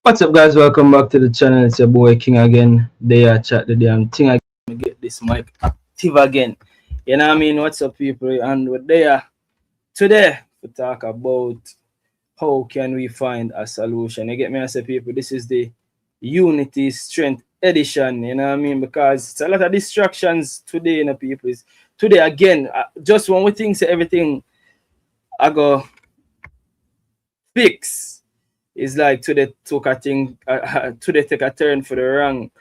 What's up, guys? Welcome back to the channel. It's your boy King again. They are chat the damn thing again. Let me get this mic active again. You know what I mean? What's up, people? And we're there today to talk about how can we find a solution. You get me? I say, people, this is the Unity Strength Edition. You know what I mean? Because it's a lot of distractions today, people. Is today again. Just when we think say everything, I go fix. It's like today took a thing, today take a turn for the wrong.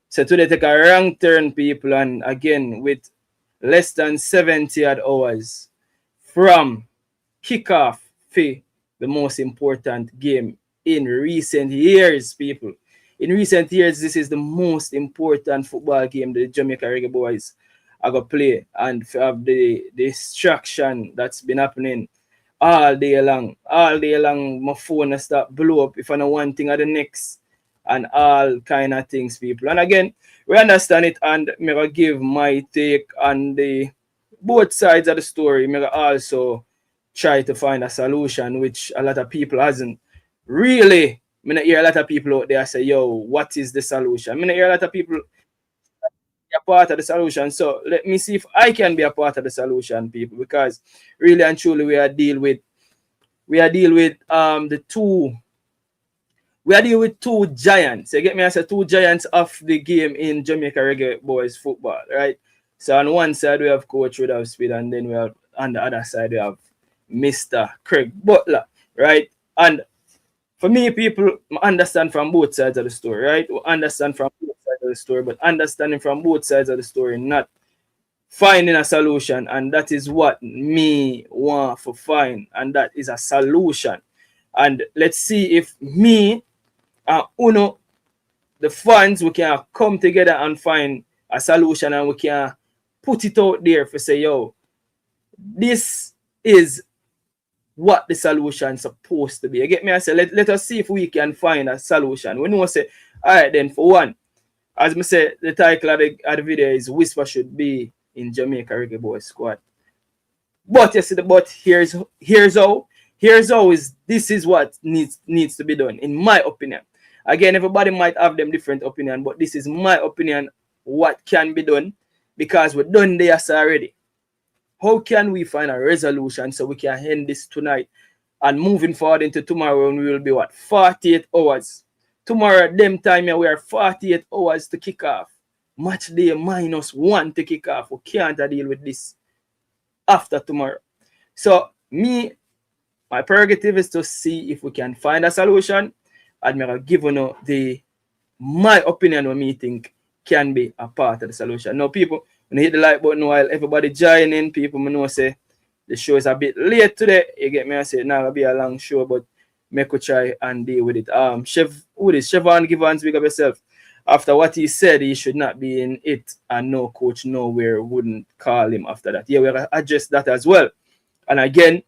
So today take a wrong turn, people, and again with less than 70 odd hours from kickoff for the most important game in recent years, people. In recent years, this is the most important football game the Jamaica Reggae Boyz are going to play, and have the distraction that's been happening all day long. All day long, my phone has start blow up if I know one thing or the next, and all kind of things, people. And again, we understand it, and I'm gonna give my take on the both sides of the story. I'm gonna also try to find a solution, which a lot of people hasn't really. I mean, hear a lot of people out there say, "Yo, what is the solution?" I mean, hear a lot of people a part of the solution. So let me see if I can be a part of the solution, people, because really and truly we are deal with the two giants. You get me? I said two giants of the game in Jamaica Reggae Boyz football, right? So on one side we have Coach Rudolph Speid, and then we have on the other side we have Mr. Craig Butler, right? And for me, people understand from both sides of the story, right? We understand from both sides of the story, but understanding from both sides of the story, not finding a solution. And that is what me want to find. And that is a solution. And let's see if me and Uno, the fans, we can come together and find a solution, and we can put it out there for say, yo, this is what the solution is supposed to be. You get me? I say, let us see if we can find a solution. We know say, all right, then for one, as I say, the title of the video is Whisper Should Be in Jamaica Reggae Boyz Squad. But you see, here's how is this is what needs to be done, in my opinion. Again, everybody might have them different opinion, but this is my opinion, what can be done, because we're done this already. How can we find a resolution so we can end this tonight and moving forward into tomorrow, when we will be 48 hours. Tomorrow, them time we are 48 hours to kick off. Match day -1 to kick off. We can't deal with this after tomorrow. So my prerogative is to see if we can find a solution, and I'm gonna give you my opinion what me think can be a part of the solution. Now, people, when you hit the like button while everybody joining, people may know say the show is a bit late today. You get me? I say now it'll be a long show, but make we try and deal with it. Chevron Givens, big up yourself. After what he said, he should not be in it, and no coach nowhere wouldn't call him after that. Yeah, we'll address that as well. And again,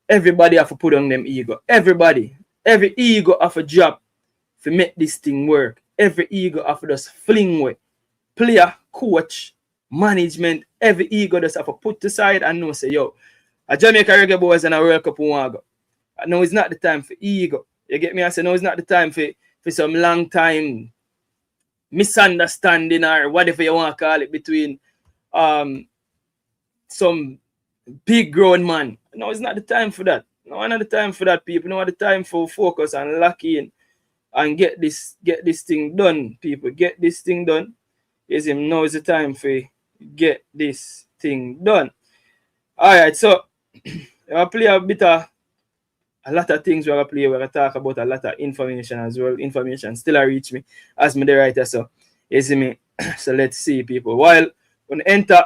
everybody have to put on them ego. Every ego have a job to make this thing work. Every ego have to just fling away. Player, coach, management, every ego just have to put aside and know say, yo, a Jamaica Reggae Boyz and a World Cup want go. No, it's not the time for ego. You get me? I say no, it's not the time for some long time misunderstanding or whatever you want to call it between some big grown man. No, it's not the time for that. No, not the time for that, people. No, the time for focus and lock in and get this thing done, people. Get this thing done. Yes, now is the time for get this thing done. Alright, so I'll play a lot of things we're gonna play. We're gonna talk about a lot of information as well. Information still reach me as me the writer. So you see me. So let's see, people. While when enter,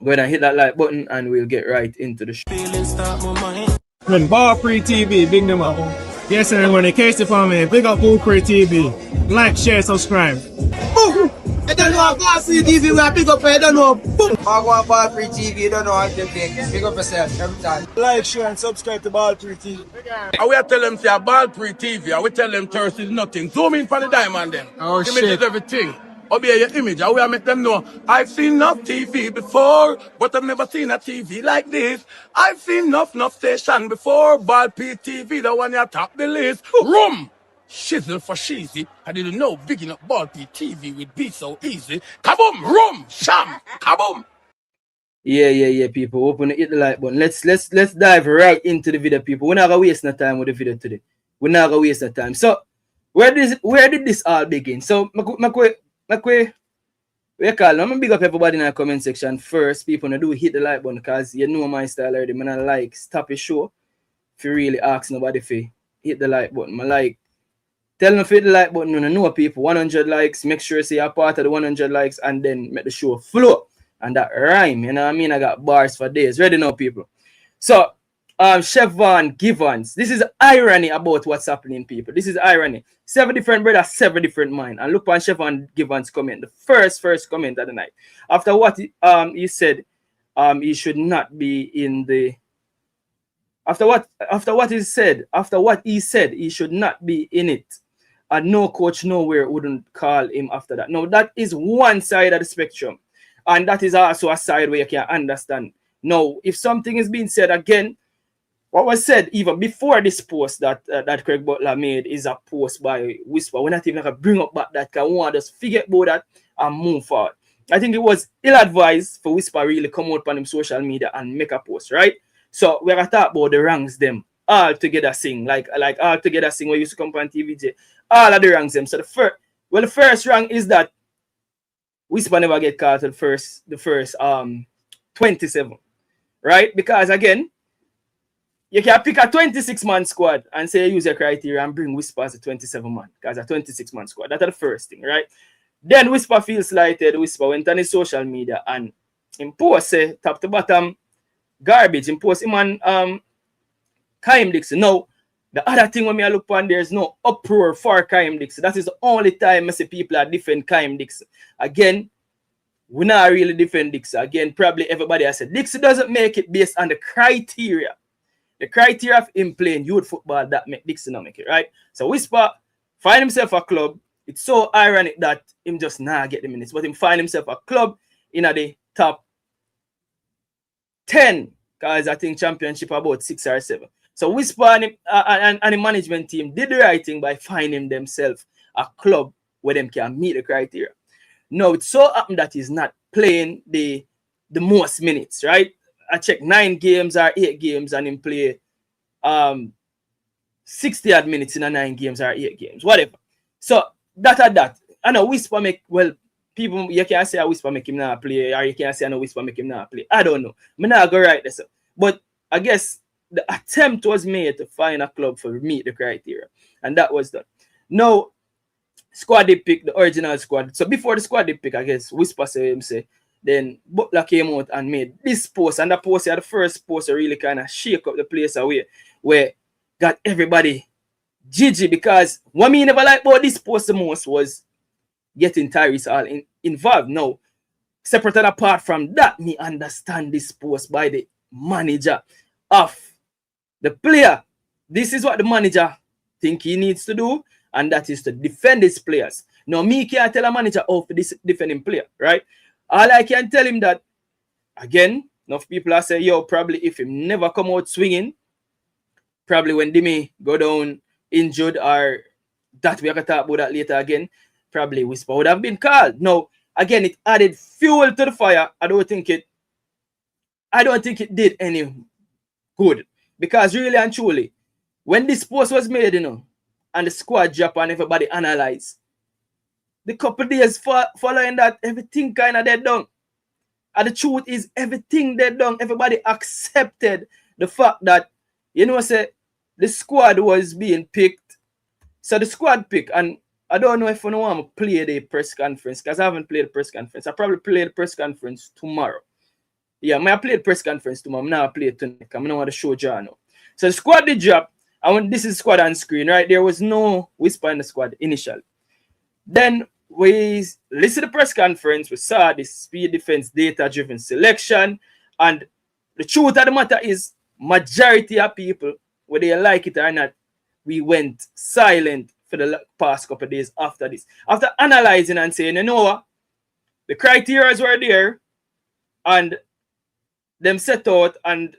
go ahead and hit that like button and we'll get right into the show. When Pree TV, big them up. Yes, everyone, in case you found me, big up Pree TV. Like, share, subscribe. Boom! I don't know about Pree TV, we are big up, I don't know. Boom! I go on Pree TV, you don't know how to think. Big up yourself every time. Like, share, and subscribe to Pree TV. And we tell them say about Pree TV, and we tell them thirst is nothing. Zoom in for the diamond then. Oh, image shit. is everything. Obey your image, and we make them know. I've seen enough TV before, but I've never seen a TV like this. I've seen enough station before, but Pree TV, the one you top the list. Room! Shizzle for cheesy. I didn't know bigging up ball TV would be so easy. Kaboom, rum, sham, kaboom. Yeah, people. Open hit the like button. Let's dive right into the video, people. We're not gonna waste no time with the video today. We're not gonna waste no time. So where did this all begin? So we call. I'm gonna big up everybody in the comment section first. People do hit the like button because you know my style already. Man, I like stop a show. If you really ask nobody if hit the like button. I like tell them to hit the like button. You know people 100 likes. Make sure you say you're part of the 100 likes and then make the show flow. And that rhyme, you know what I mean? I got bars for days. Ready now, people. So, Chevron Givens. This is irony about what's happening, people. This is irony. 7 different brothers, 7 different minds. And look on Chevron Givens' comment. The first comment of the night. After what he said, he should not be in the... After what he said, he should not be in it. And no coach nowhere wouldn't call him after that. No, that is one side of the spectrum. And that is also a side where you can understand. Now, if something is being said again, what was said even before this post that Craig Butler made is a post by Whisper. We're not even going to bring up back that because we want to just figure about that and move forward. I think it was ill-advised for Whisper really come out on him social media and make a post, right? So we're going to talk about the ranks them all together sing. Like all together sing where used to come on TVJ. All of the ranks them. So the first rank is that Whisper never get caught at the first 27, right? Because again, you can pick a 26-man squad and say use your criteria and bring Whisper as a 27-man because a 26-man squad. That's the first thing, right? Then Whisper feels slighted. Whisper went on his social media and imposed top to bottom garbage. Imposed him on Kaim Dixon. Now, the other thing when I look on, there's no uproar for Kaim Dixon. That is the only time I see people are defend Kaim Dixon. Again, we're not really defend Dixon. Again, probably everybody has said Dixon doesn't make it based on the criteria. The criteria of him playing youth football that make Dixon not make it, right? So Whisper find himself a club. It's so ironic that him just not get the minutes, but him find himself a club in the top 10 because I think championship about 6 or 7. So Whisper and the management team did the right thing by finding themselves a club where them can meet the criteria. Now, it so happened that he's not playing the most minutes, right? I checked 9 games or 8 games and him play 60 odd minutes in a 9 games or 8 games, whatever. So, that. I know Whisper make, well, people, you can't say a Whisper make him not play or you can't say a Whisper make him not play. I don't know. I'm not going to write this up. But I guess the attempt was made to find a club for meet the criteria. And that was done. Now, squad they pick, the original squad. So before the squad they pick, I guess Whisper say, then Butler came out and made this post. And that post, the first post really kind of shake up the place away where got everybody GG because what me never like about this post the most was getting Tyrese all involved. Now, separate and apart from that, me understand this post by the manager of the player. This is what the manager think he needs to do, and that is to defend his players. Now, me can't tell a manager how to defend him player, right? All I can tell him that, again, enough people are saying, yo, probably if him never come out swinging, probably when Demi go down injured or that we are going to talk about that later again, probably Whisper would have been called. Now, again, it added fuel to the fire. I don't think it did any good. Because really and truly, when this post was made, and the squad drop and everybody analyzed, the couple days following that, everything kind of dead down. And the truth is, everything dead down. Everybody accepted the fact that, the squad was being picked. So the squad pick, and I don't know if I want to play the press conference, because I haven't played the press conference. I probably play the press conference tomorrow. Yeah, I played press conference tomorrow. I'm not play it tonight. I'm not want to show John now. So the squad did drop. And when this is squad on screen, right? There was no Whisper in the squad initially. Then we listened to the press conference. We saw this speed defense data-driven selection. And the truth of the matter is, majority of people, whether they like it or not, we went silent for the past couple of days after this. After analyzing and saying, you know what? The criteria were there. And them set out, and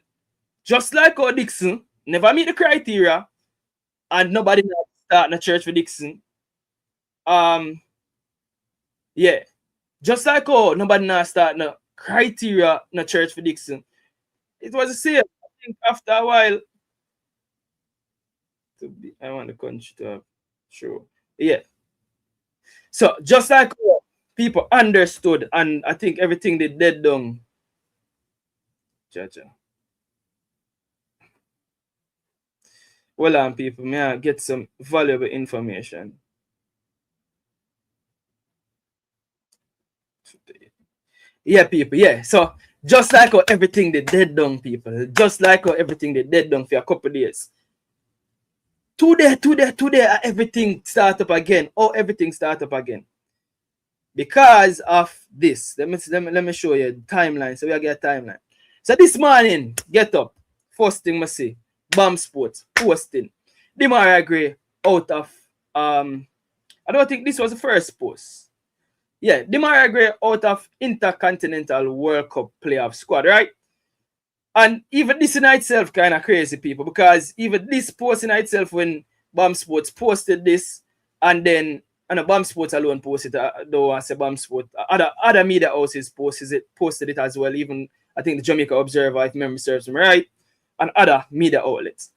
just like our Dixon never meet the criteria, and nobody start in church for Dixon. Yeah. Just like how nobody now start no criteria in church for Dixon. It was the same. I think after a while, I want the country to have sure. Yeah. So just like how people understood, and I think everything they did down. Jaja. Well on people, may I get some valuable information. Yeah, people, yeah. So just like how everything they did down, people, just like how everything they did down for a couple of days. Today, everything start up again. Oh, everything start up again. Because of this. Let me show you the timeline. So we get a timeline. So this morning, get up. First thing I see, Bomb Sports posting. Dei Gray out of I don't think this was the first post. Yeah, Dei Gray out of Intercontinental World Cup playoff squad, right? And even this in itself kind of crazy, people, because even this post in itself, when Bomb Sports posted this, and then Bomb Sports alone posted it, though I say Bomb Sports, other media houses posted it as well. Even I think the Jamaica Observer, if memory serves me right, and other media outlets.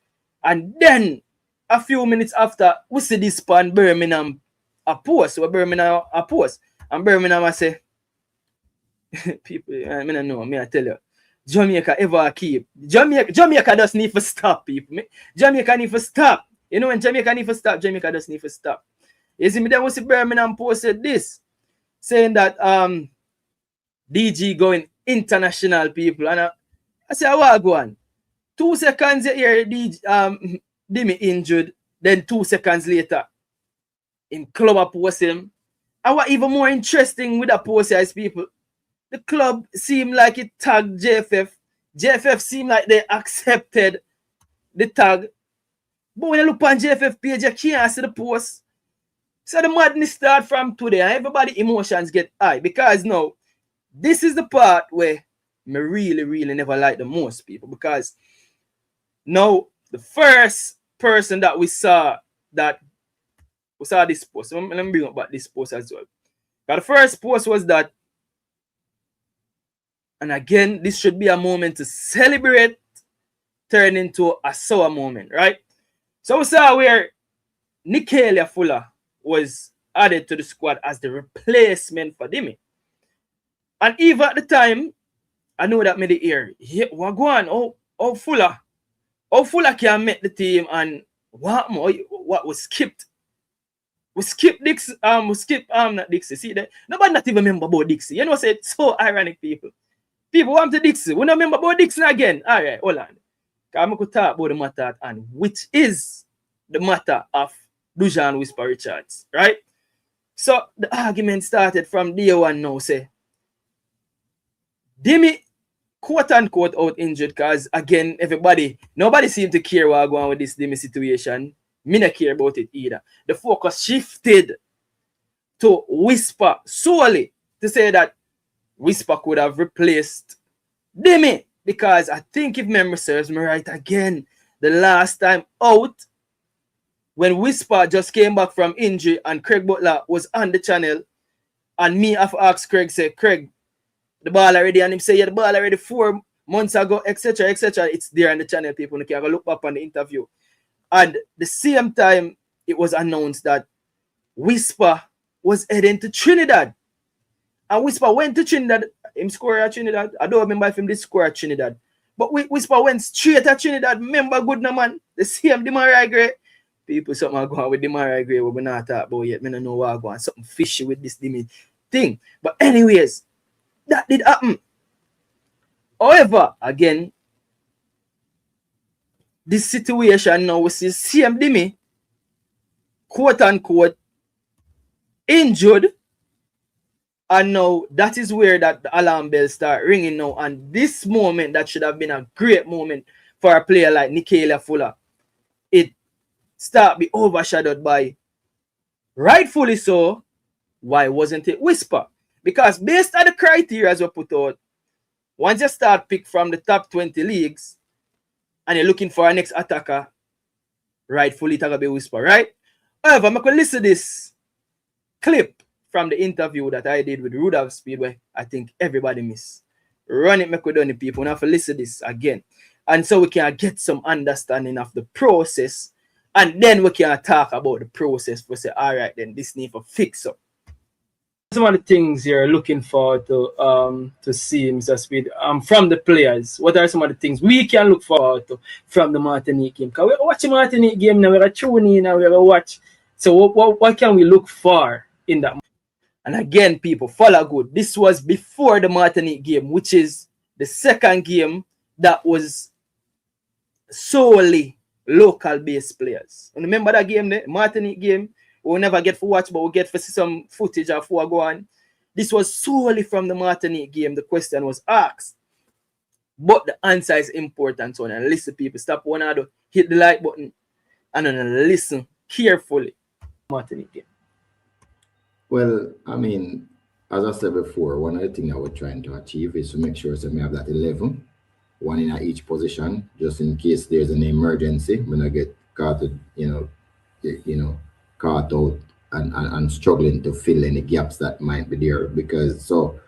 And then a few minutes after, we see this pan Birmingham a post, and Birmingham I say, people, I don't know, I tell you. Jamaica ever keep. Jamaica does need to stop, people. Jamaica need to stop. You know when Jamaica need to stop, Jamaica does need to stop. You see me, then was Birmingham posted this, saying that DG going international, people. And I say, what go on? 2 seconds here, Dimi injured. Then 2 seconds later, in club post him. And what even more interesting with that post is, people, the club seemed like it tagged JFF. JFF seemed like they accepted the tag. But when you look on JFF page, you can't see the post. So the madness start from today, and everybody emotions get high. Because now, this is the part where me really never like the most, people. Because now, the first person that we saw this post. So let me bring up this post as well. But the first post was that, and again, this should be a moment to celebrate, turn into a sour moment, right? So we saw where Nikia Fuller was added to the squad as the replacement for Dimi. And even at the time, I know that made the ear. What go on? Oh Fuller. Oh Fuller can make the team, and what was skipped? We skip Dixie. Not Dixie. See that? Nobody not even remember about Dixie. You know, say it's so ironic, people. People want to Dixie. We don't remember about Dixie again. All right, hold on. I'm going to talk about the matter at hand, which is the matter of Dujuan Richards, right? So the argument started from day one now, say, Dimi, quote unquote, out injured, because again, nobody seemed to care what going on with this Dimi situation. Me not care about it either. The focus shifted to Whisper solely to say that Whisper could have replaced Dimi, because I think, if memory serves me right, again, the last time out, when Whisper just came back from injury and Craig Butler was on the channel, and me have asked Craig, say, Craig, the ball already, and him say, yeah, the ball already 4 months ago, etc. It's there on the channel, people. You can look up on the interview. And the same time, it was announced that Whisper was heading to Trinidad. And Whisper went to Trinidad. Him score at Trinidad. I don't remember if him did score at Trinidad. But Whisper went straight at Trinidad. Remember, good no man. The same Dei Gray. People, something are going with Dei Gray we not talk about yet. I don't know what going on. Something fishy with this thing. But anyways, that did happen. However, again, this situation now, we see same Dimi, quote unquote, injured. And now that is where that the alarm bells start ringing now. And this moment that should have been a great moment for a player like Nikia Fuller, it start be overshadowed by, rightfully so, why wasn't it Whisper? Because based on the criteria as we put out, once you start pick from the top 20 leagues and you're looking for a next attacker, rightfully it's gonna be Whisper, right? However, I'm going to listen to this clip from the interview that I did with Rudolph Speid, where I think everybody miss. Run it, make we done the people. We have to listen to this again. And so we can get some understanding of the process. And then we can talk about the process. We say, all right, then this need to fix up. Some of the things you're looking forward to see, Mr. Speid, from the players. What are some of the things we can look forward to from the Martinique game? Because we're watching Martinique game now, we're tuning in, now we're watch. So what can we look for in that? And again, people, follow good. This was before the Martinique game, which is the second game that was solely local-based players. And remember that game, the Martinique game? We'll never get for watch, but we'll get for see some footage of what go on. This was solely from the Martinique game. The question was asked. But the answer is important. So and listen, people. Stop one out, hit the like button, and then listen carefully. Martinique game. Well, I mean, as I said before, one of the things I was trying to achieve is to make sure that we have that 11, one in each position, just in case there's an emergency. When I get caught, caught out and struggling to fill any gaps that might be there, because so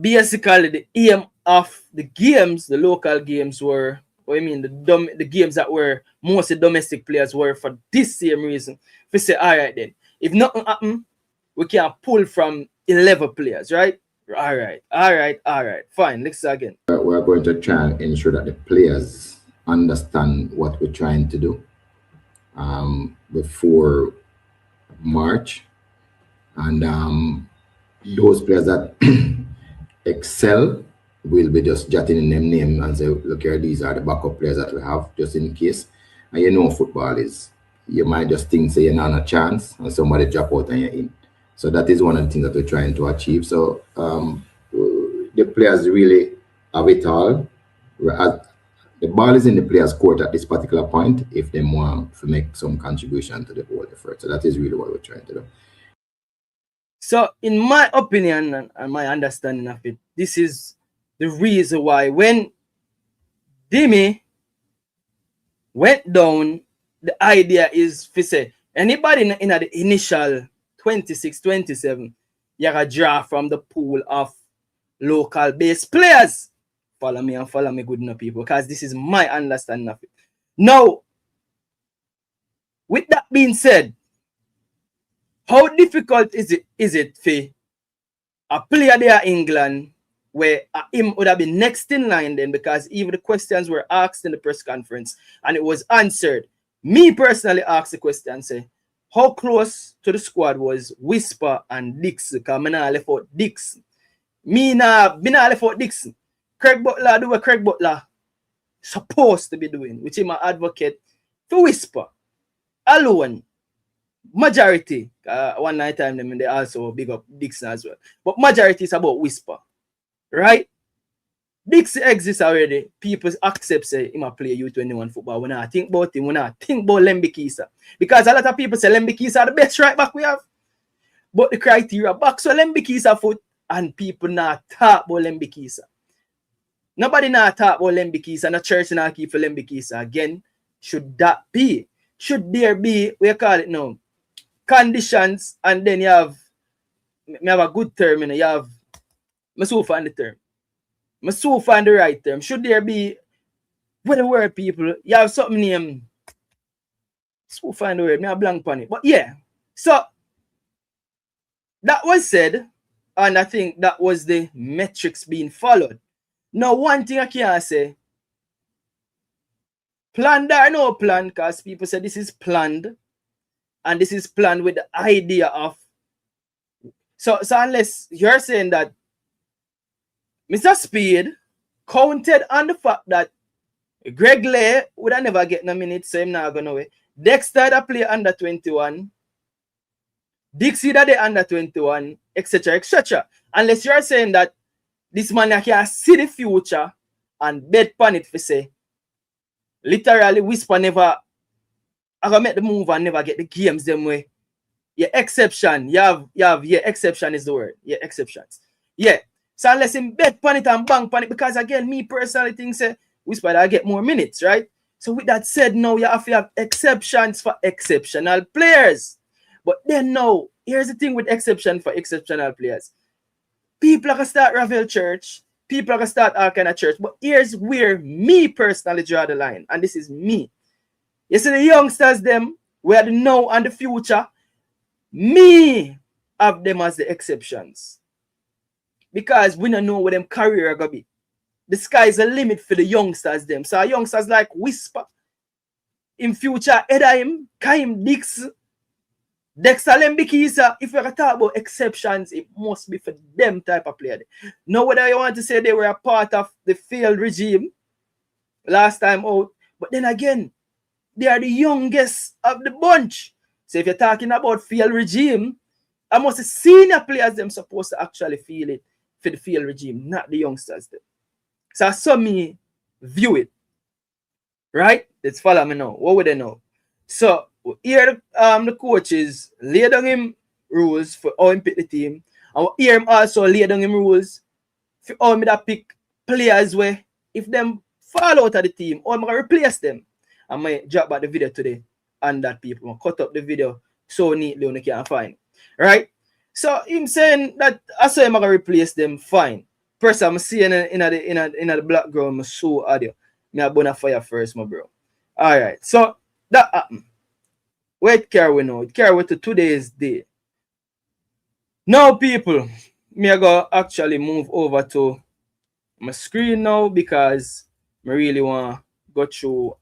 basically the aim of the games, the local games were, the games that were mostly domestic players were for this same reason. We say, all right then, if nothing happen, we can pull from 11 players, right? All right, fine, let's again. We're going to try and ensure that the players understand what we're trying to do before March, and those players that excel will be just jotting in them name and say, look here, these are the backup players that we have just in case. And football is, you might just think say you're not a chance and somebody drop out and you're in. So that is one of the things that we're trying to achieve. So the players really have it all. The ball is in the players' court at this particular point if they want to make some contribution to the whole effort. So that is really what we're trying to do. So in my opinion and my understanding of it, this is the reason why when Dimi went down, the idea is to say, anybody in the initial 26, 27, you got to draw from the pool of local-based players. Follow me and follow me good enough, people, because this is my understanding of it. Now, with that being said, how difficult is it for a player there in England where him would have been next in line then, because even the questions were asked in the press conference and it was answered. Me personally asked the question, say, how close to the squad was Whisper and Dixon? Because I not left out Dixon. Me not left out Dixon. Craig Butler do what Craig Butler supposed to be doing, which is my advocate for Whisper alone. Majority, one night time them they also big up Dixon as well. But majority is about Whisper, right? Dixon exists already. People accept say him a play U21 football. When I think about him, when I think about Lembikisa, because a lot of people say Lembikisa are the best right back we have. But the criteria back so Lembikisa foot and people not talk about Lembikisa. Nobody not talk about Lembikisa, and the church not keep for Lembikisa. Again, should that be? Should there be, we call it now, conditions, and then you have a good term, and you have, I so find the term. I so find the right term. Should there be, what the word, people, you have something named, so find the word, I blank on it. But yeah, so that was said, and I think that was the metrics being followed. Now, one thing I can say, planned or no plan, because people say this is planned, and this is planned with the idea of, so unless you're saying that Mr. Speid counted on the fact that Greg Lay would have never get no minutes, so I'm not going away. Dexter that play under 21, Dixie that they under 21, etc., etc. Unless you're saying that this man can see the future and bet on it for say, literally Whisper never I gonna make the move and never get the games them way. Yeah, exception. You have exception is the word. Yeah, exceptions. Yeah. So unless him bet on it and bank on it, because again, me personally think say Whisper I get more minutes, right? So with that said, now you have to have exceptions for exceptional players. But then now, here's the thing with exception for exceptional players. People are going to start Ravel Church. People are going to start all kind of church. But here's where me personally draw the line. And this is me. You see the youngsters, them, where the now and the future, me have them as the exceptions. Because we don't know where them career are going to be. The sky is a limit for the youngsters, them. So youngsters like Whisper, in future, Edaim, Kaim Dix, Dexter Lembikisa. If we're going to talk about exceptions, it must be for them type of player. Now, whether you want to say they were a part of the failed regime last time out, but then again, they are the youngest of the bunch. So if you're talking about failed regime, I must say senior players them supposed to actually feel it for the failed regime, not the youngsters. Them. So I saw me view it. Right? Let's follow me now. What would they know? So here the coaches lay down him rules for how him pick the team. And hear him also lay down him rules for how me that pick players where if them fall out of the team, or I'm gonna replace them. I might drop back the video today and that people will cut up the video so neatly you can't find. Right? So him saying that I saw him gonna replace them, fine. First I'm seeing in the background, my so audio. Me a burn fire first, my bro. Alright, so that happened. Where it carry now? It carry to today's day. Now people, me I go actually move over to my screen now because I really want to go through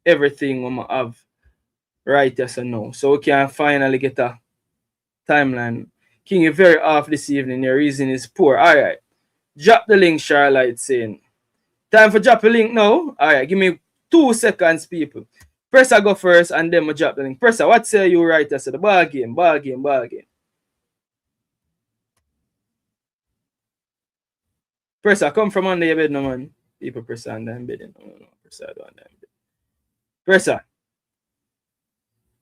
everything we have right yes and now. So we can finally get a timeline. King, you're very off this evening. Your reason is poor. Alright. Drop the link, Charlotte saying. Time for drop the link now. Alright, give me 2 seconds, people. First I go first and then I drop the link. First, what say you right there? So the ball game. First, I come from under your bed, no man. People press on them bed. No. Press on them bed. First,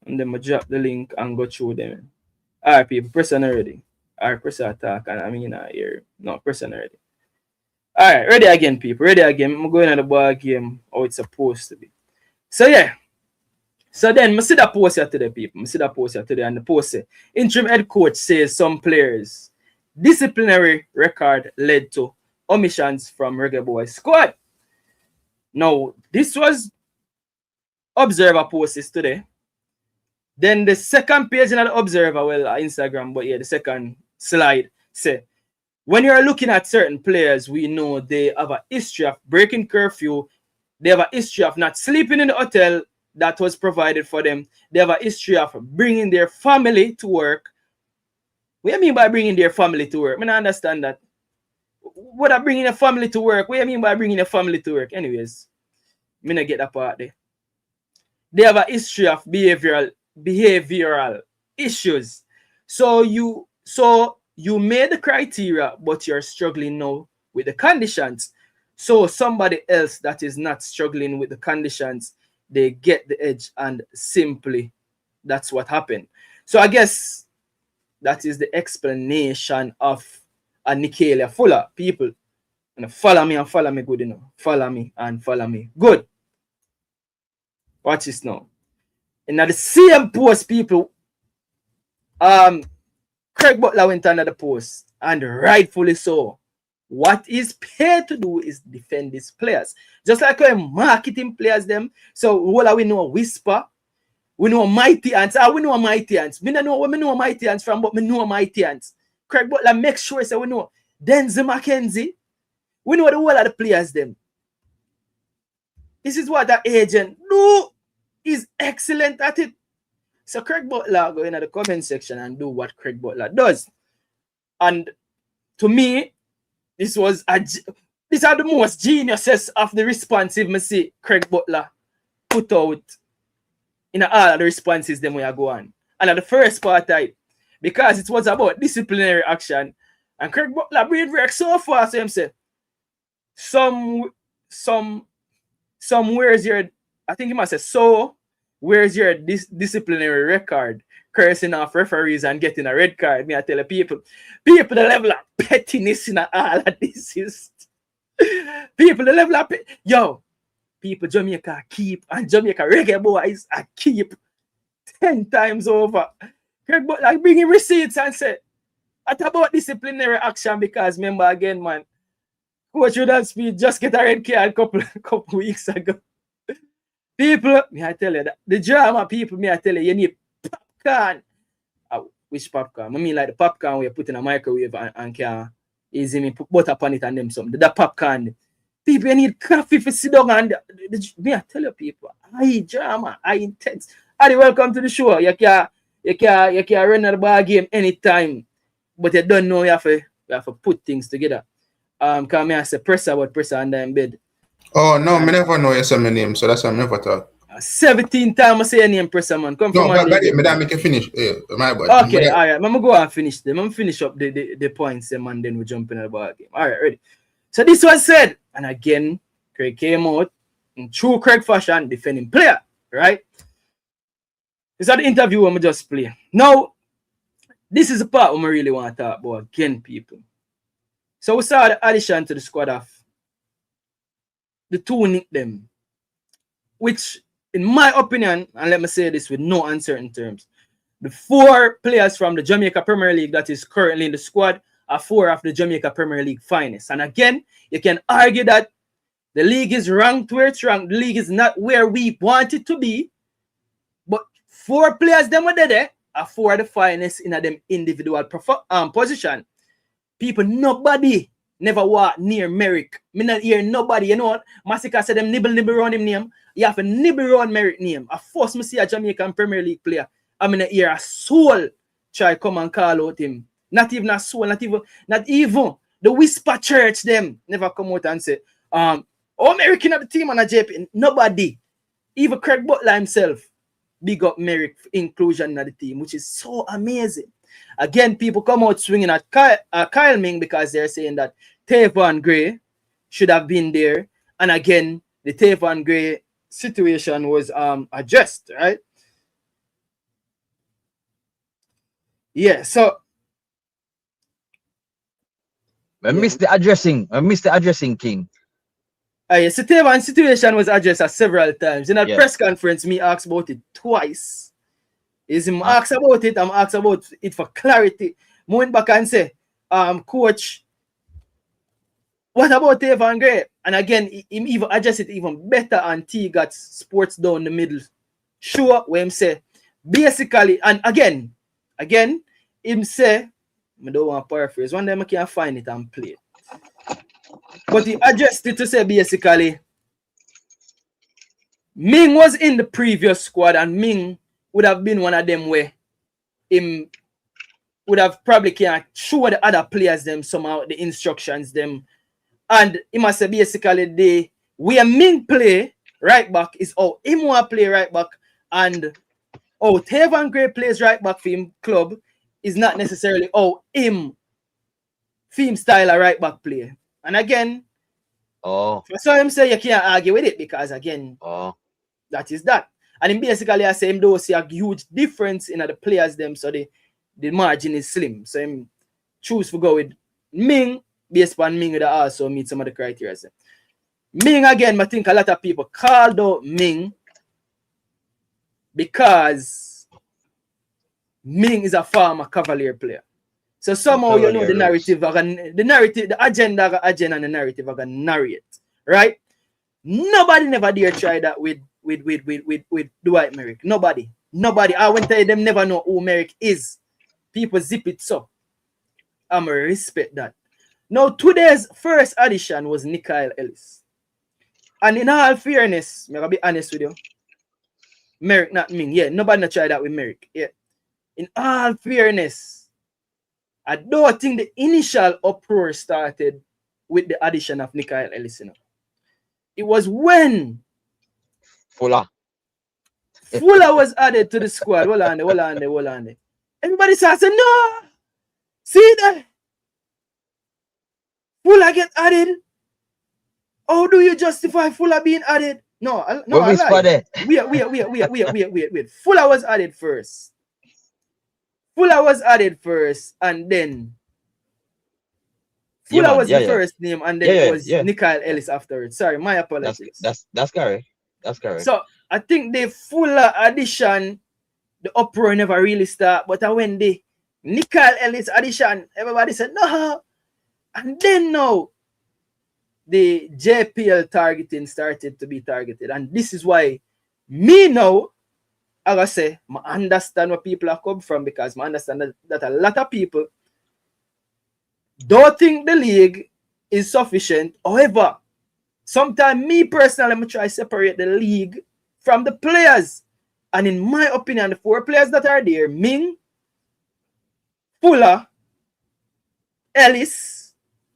and then I drop the link and go through them. Alright, people, press on already. Alright, press on talk and I mean here. No, press on already. Alright, ready again, people. Ready again. I'm going to the ball game how it's supposed to be. So yeah. So then I see that post here today, people. I see that post here today and the post say, interim head coach says some players disciplinary record led to omissions from Reggae Boyz squad. Now, this was Observer posts today. Then the second page in the Observer, well, Instagram, but yeah, the second slide say, when you're looking at certain players, we know they have a history of breaking curfew. They have a history of not sleeping in the hotel that was provided for them. They have a history of bringing their family to work. What do you mean by bringing their family to work? I don't understand that. What are bringing a family to work? What do you mean by bringing a family to work? Anyways, I don't get that part there. They have a history of behavioral issues. So you made the criteria, but you're struggling now with the conditions. So somebody else that is not struggling with the conditions, they get the edge, and simply that's what happened. So I guess that is the explanation of Nikia Fuller. People, and follow me good enough. Follow me and follow me. Good. Watch this now. And now the same post, people, Craig Butler went under the post, and rightfully so. What is paid to do is defend these players. Just like we're marketing players them. So what we know Whisper, we know Mighty Ants. We know Mighty Ants. We don't know where we know Mighty Ants from, but we know Mighty Ants. Craig Butler make sure so we know Denzel McKenzie. We know the whole of the players them. This is what that agent do. Is excellent at it. So Craig Butler go into the comment section and do what Craig Butler does. And to me, these are the most geniuses of the responsive me see Craig Butler put out in all of the responses them we are going. And at the first part because it was about disciplinary action, and Craig Butler brain work so fast, so him say, where's your, I think he must say, so where's your disciplinary record? Cursing off referees and getting a red card. Me I tell the people the level of pettiness in all of this is people the level of people Jamaica keep and Jamaica Reggae Boyz are keep 10 times over. Craig Butler like bringing receipts and say, what about disciplinary action? Because remember again, man, Coach Woodard Speed just get a red card couple weeks ago. People, me I tell you that the drama people, me I tell you need popcorn. Which popcorn? I mean like the popcorn we put in a microwave and can easy me put butter upon it and them something. The popcorn. People you need coffee for sit down and me I tell you people, I drama, I intense. Adi, welcome to the show. You can run the ball game anytime, but you don't know you have to put things together. Cause me I say pressure under in bed. Oh no, me never know your son name, so that's why I never talk. 17 times I say your name, pressure man. Come no, from but me that make you finish. My bad. Okay, all right. I'm gonna go and finish them. I'm finish up the points them and then we jump in the ball game. All right, ready. So this was said, and again, Craig came out in true Craig fashion, defending player, right? Is that the interview I'm just play. Now, this is the part I really want to talk about again, people. So we saw the addition to the squad of the two nicknames, which, in my opinion, and let me say this with no uncertain terms, the 4 players from the Jamaica Premier League that is currently in the squad are 4 of the Jamaica Premier League finest. And again, you can argue that the league is ranked where it's ranked. The league is not where we want it to be. But 4 players them were there are 4 of the finest in them individual position. People, nobody never walk near Merrick. Me not hear nobody. You know what? Massacre said them nibble around him name. You have to nibble around Merrick name. I force me see a Jamaican Premier League player. I'm in the hear a soul try come and call out him. Not even a soul, not even the Whisper Church them never come out and say, Merrick in the team and a JP. Nobody. Even Craig Butler himself big up Merrick inclusion in the team, which is so amazing. Again, people come out swinging at Kyle Ming because they're saying that Dujuan Gray should have been there. And again, the Dujuan Gray situation was addressed, right? Yeah, so I missed the addressing, King. Yes, the Dujuan situation was addressed several times. In a press conference, me asked about it twice. Is him asked about it, I'm asked about it for clarity. I went back and say, coach, what about Dujuan Gray? And again, he even addressed it even better and T got sports down the middle. Sure, where him say, basically, and again, him say, I don't want to paraphrase, one day I can't find it and play it. But he addressed it to say basically, Ming was in the previous squad and Ming would have been one of them where him would have probably can't show the other players them somehow the instructions them. And he must say basically the where Ming play right back is him want to play right back and Dujuan Gray plays right back for him club is not necessarily him theme style a right back play. And again, so him say you can't argue with it because again, that is that. And him basically I say him though see a huge difference in the players them, so the margin is slim. So him choose to go with Ming based on Ming would also meet some of the criteria. Ming again, I think a lot of people called out Ming because Ming is a former Cavalier player. So somehow you know the narrative, the agenda and the narrative are gonna narrate, right? Nobody never dare try that with Dwight Merrick. Nobody. I went tell you them never know who Merrick is. People zip it so. I'm gonna respect that. Now today's first addition was Nikia Ellis. And in all fairness, I'm gonna be honest with you. Merrick, not Ming. Yeah, nobody not try that with Merrick. Yeah. In all fairness, I don't think the initial uproar started with the addition of Nikia Ellis. It was when Fuller was added to the squad. Hold on there. Everybody started saying, no! See that? Fuller get added? How do you justify Fuller being added? No, I lie. Wait. Fuller was added first. And then Fuller man. was the first name, and then it was Nikia Ellis afterwards. Sorry, my apologies. That's correct. That's correct. So I think the Fuller addition, the uproar never really start. But when the Nikia Ellis addition, everybody said no. And then now the JPL targeting started to be targeted. And this is why me now, I gotta say, I understand where people are come from, because I understand that a lot of people don't think the league is sufficient. However, sometimes me personally, I'm try to separate the league from the players. And in my opinion, the 4 players that are there, Ming, Fuller, Ellis,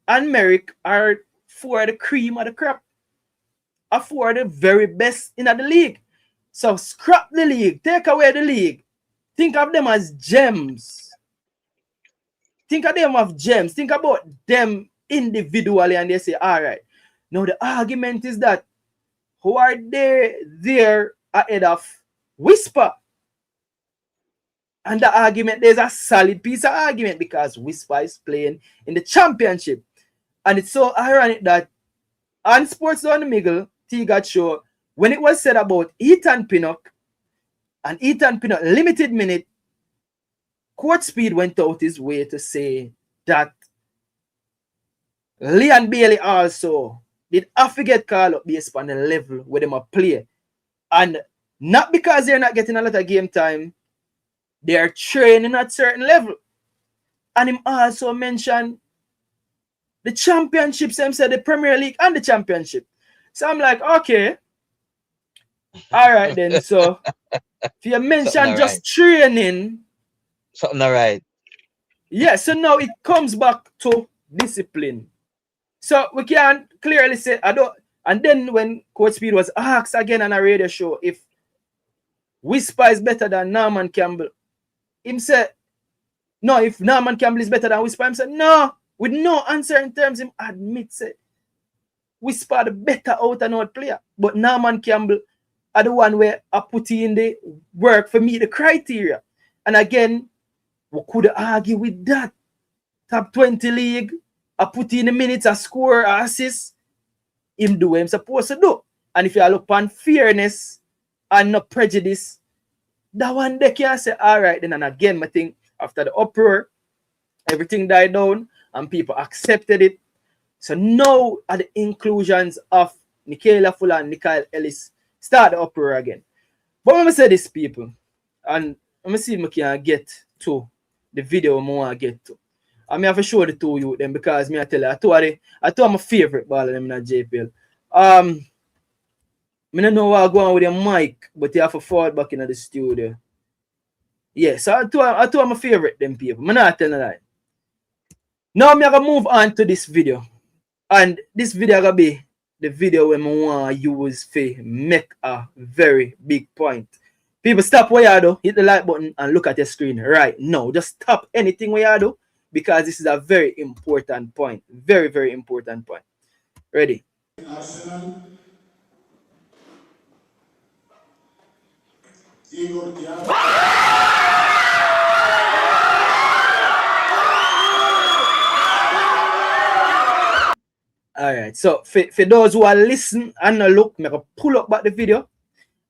and Merrick, are 4 of the cream of the crop. Are 4 of the very best in the league. So scrap the league, take away the league. Think of them as gems. Think of them as gems. Think about them individually, and they say, all right. Now the argument is that who are they there ahead of Whisper? And the argument, there's a solid piece of argument, because Whisper is playing in the championship. And it's so ironic that on Sports on the Middle, T-God show, when it was said about Ethan Pinnock and Ethan Pinnock limited minute, Coach Speid went out his way to say that Leon Bailey also did have to get called up based on the level where them a play. And not because they're not getting a lot of game time, they are training at certain level. And him also mentioned the championships, him said the Premier League and the championship. So I'm like, okay. All right then. So if you mention just training, something all right. Yeah, so now it comes back to discipline. So we can clearly say I don't. And then when Coach Speid was asked again on a radio show if Whisper is better than Norman Campbell, him said no. If Norman Campbell is better than Whisper, him said no. With no answer in terms, him admits it. Whisper the better out and out player, but Norman Campbell are the one where I put in the work for meet the criteria. And again, we could argue with that. Top 20 league, I put in the minutes, I score, I assist. Him do what I'm supposed to do. And if you look upon fairness and not prejudice, that one they can say, all right, then. And again, I think after the uproar, everything died down and people accepted it. So now at the inclusions of Nikia Fuller and Nikia Ellis start the uproar again. But let me say this, people, and let me see if I can get to the video I want to get to. I may have to show the 2 you them, because me I tell you, I told my favorite baller them in JPL. I don't know what I go on with your mic, but you have to forward back in the studio. Yeah, so I told my favorite them people. I'm not telling that. Now I'm gonna move on to this video. And this video gonna be the video where I want to use to make a very big point. People, stop what you do, hit the like button and look at your screen right now. Just stop anything what you do, because this is a very important point. Very, very important point. Ready? Arsenal. All right, so for those who are listening and look, I'm going to pull up back the video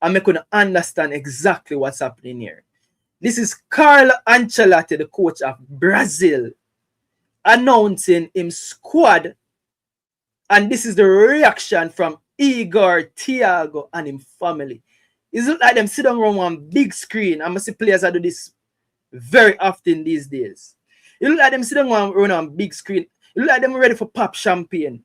and I'm going to understand exactly what's happening here. This is Carlo Ancelotti, the coach of Brazil, announcing him squad, and this is the reaction from Igor, Thiago, and him family. It looks like them sit down on one big screen. I must see players that do this very often these days. It looks like them sit down on one big screen. It looks like them ready for pop champagne.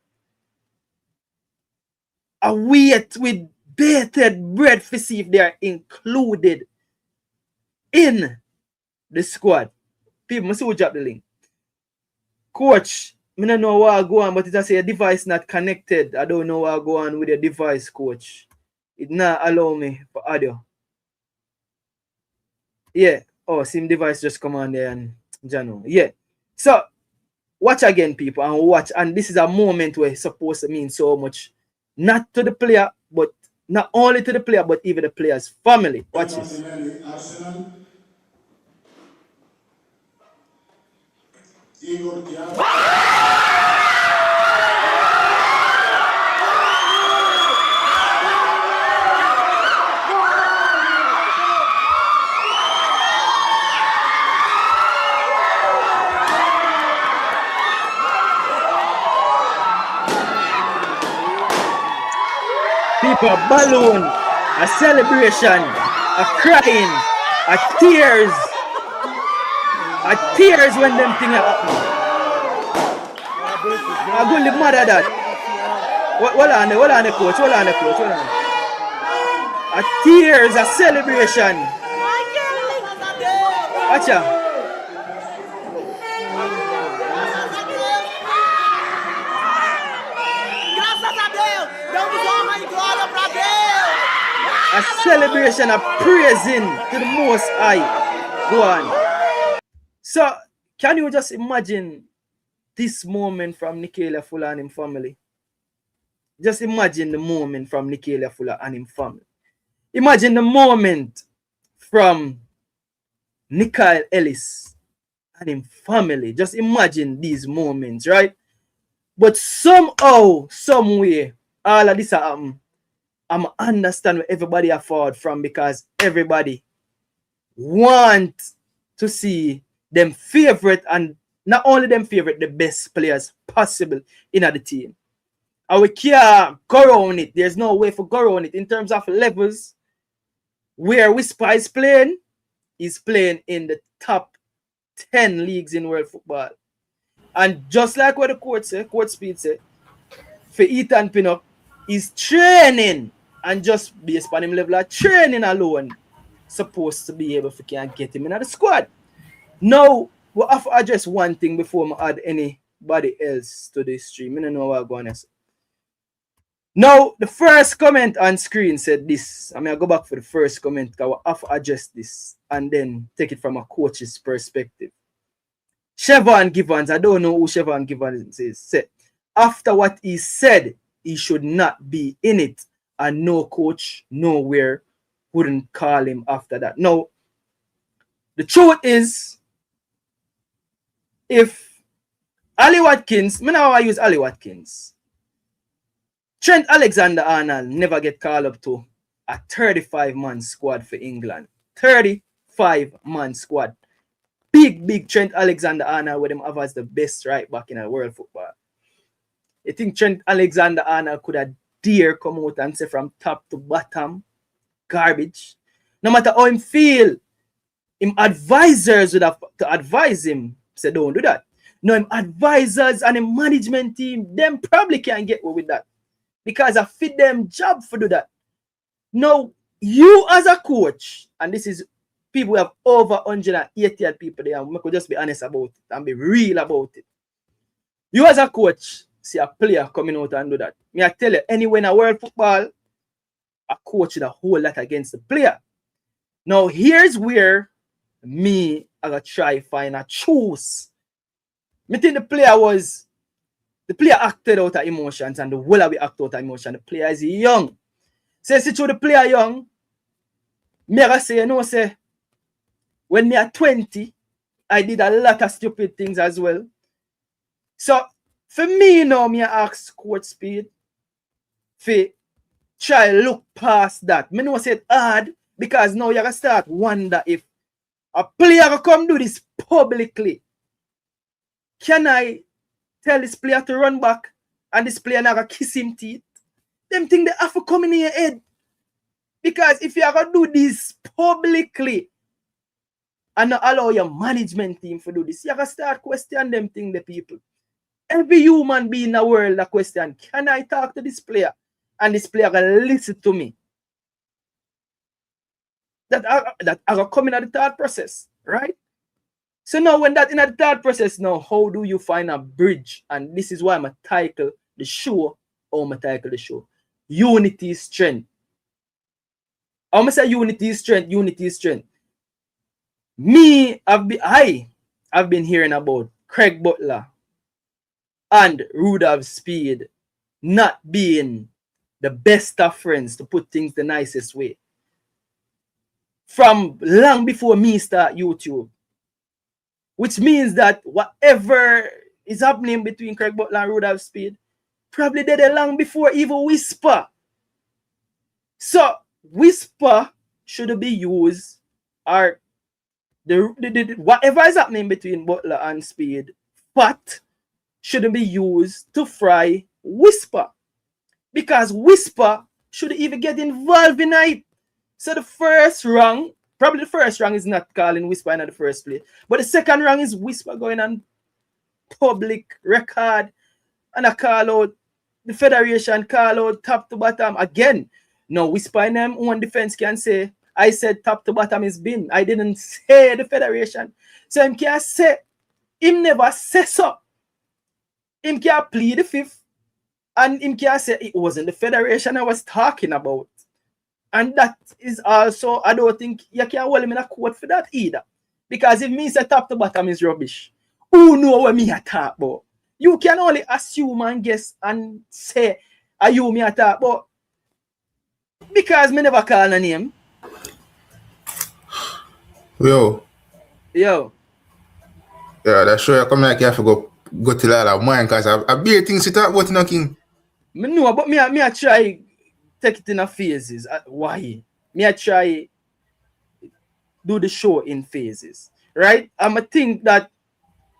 I wait with bated breath to see if they are included in the squad. People, must see who drop the link. Coach, I don't know what I go on, but it say a device not connected. I don't know what I go on with the device, coach. It not allow me for audio. Yeah. Oh, same device just come on there and Jano. Yeah. So watch again, people, and watch. And this is a moment where it's supposed to mean so much. Not to the player, but not only to the player, but even the player's family. Watch this. Arsenal. Igor Thiago. a balloon, a celebration, a crying, a tears when them things happen. I go live mad at that. Hold on the coach. A tears, a celebration. Watch out. A celebration, a praising to the Most High. Go on. So, can you just imagine this moment from Nikia Fuller and him family? Just imagine the moment from Nikia Fuller and him family. Imagine the moment from Nikia Ellis and him family. Just imagine these moments, right? But somehow, somewhere, all of this happen. I'm understand where everybody are forward from, because everybody want to see them favorite, and not only them favorite, the best players possible in the team. And we can't go around it. There's no way for go around it in terms of levels. Where Whisper is playing in the top 10 leagues in world football. And just like what the coach Speid said, for Ethan Pinnock, is training, and just based on him level of training alone, supposed to be able to get him in the squad. Now, we have to address one thing before I add anybody else to this stream. I don't know what I'm going to say. Now, the first comment on screen said this. I mean, I go back for the first comment because we have to address this and then take it from a coach's perspective. Chevron Givens, I don't know who Chevron Givens is, said, after what he said, he should not be in it, and no coach nowhere wouldn't call him after that. Now, the truth is, if Ali Watkins, I know I use Ali Watkins, Trent Alexander-Arnold never get called up to a 35-man squad for England. 35-man squad. Big Trent Alexander-Arnold with him have as the best right back in the world football. You think Trent Alexander-Arnold could have dare come out and say from top to bottom, garbage? No matter how him feel, him advisors would have to advise him, say don't do that. No, him advisors and him management team, them probably can't get away with that, because I fit them job for do that. Now, you as a coach, and this is people who have over 180 people there, and we could just be honest about it and be real about it. You as a coach, see a player coming out and do that. Me I tell you, anywhere in a world football, a coach would a whole lot against the player. Now, here's where me I gotta try find a choose. Me think the player acted out of emotions, and the whole of we act out of emotion. The player is young. So see through the player young, me I gotta say, you know, say, when me at 20, I did a lot of stupid things as well. So for me now, me ask Coach Speid for try look past that. Me know say it hard, because now you gotta start wonder if a player will come do this publicly. Can I tell this player to run back and this player not gonna kiss him teeth? Them things they have to come in your head. Because if you are gonna do this publicly and not allow your management team to do this, you gotta start questioning them things, the people. Every human being in the world a question, can I talk to this player? And this player gonna listen to me. That I gonna come in at the third process, right? So now when that in the third process now, how do you find a bridge? And this is why I'm a title the show, Unity is Strength. I'm gonna say unity is strength. Me, I've been hearing about Craig Butler and Rudolph Speid not being the best of friends, to put things the nicest way, from long before me start YouTube. Which means that whatever is happening between Craig Butler and Rudolph Speid probably did it long before even Whisper. So Whisper should be used, or whatever is happening between Butler and Speid, but shouldn't be used to fry Whisper. Because Whisper should even get involved in it. So the first wrong, probably the first wrong is not calling Whisper in the first place. But the second wrong is Whisper going on public record and I call out the Federation, call out top to bottom. Again, no Whisper in them one defense can say, I said top to bottom is bin. I didn't say the Federation. So him can say, him never say so. Him can plead the fifth. And him can say it wasn't the Federation I was talking about. And that is also, I don't think you can hold him in a court for that either. Because if me say top to bottom is rubbish, who know what me I talk about? You can only assume and guess and say, are you me I talk about? Because me never call a name. Yo. Yeah, that's sure you come here, I have to go to that mine because I beer things to talk about no king. Me know, but me I try take it in a phases. Why? Me I try do the show in phases. Right? I'm a think that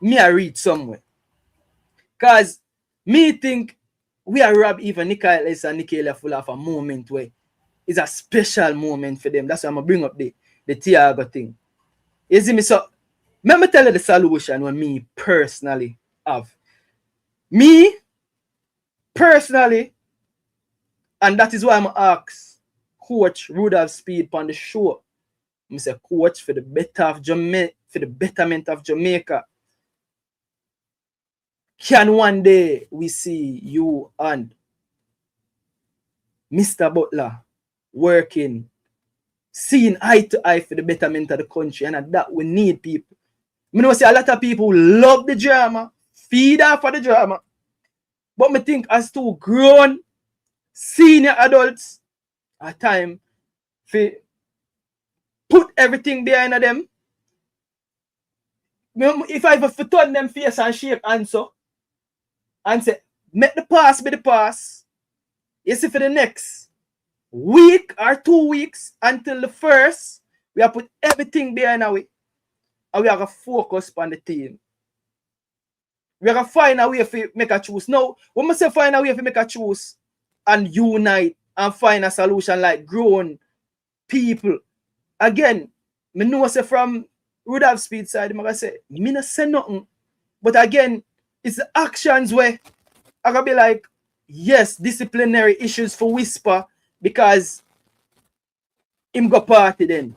me I read somewhere. Cause me think we are rob even Nikia Fuller of a moment where it's a special moment for them. That's why I'm gonna bring up the Tiago thing. You see me? So let me tell you the solution when me personally have. Me personally, and that is why I'm ask Coach Rudolph Speid on the show. I say, Coach, for the betterment of Jamaica. Can one day we see you and Mr. Butler working, seeing eye to eye for the betterment of the country, and that we need people. I know see a lot of people love the drama, feed off of the drama, but I think as two grown senior adults, at time for put everything behind them. If I ever turn them face and shake answer and say, make the pass be the pass. You see, for the next week or 2 weeks until the first, we have put everything behind our way. And we have to focus on the team. We have to find a way to make a choose. Now, when we say find a way to make a choose and unite and find a solution like grown people, again, me know say from Rudolph Speid side, I'm gonna say, me not say nothing. But again, it's the actions where I gotta be like, yes, disciplinary issues for Whisper because him go party then.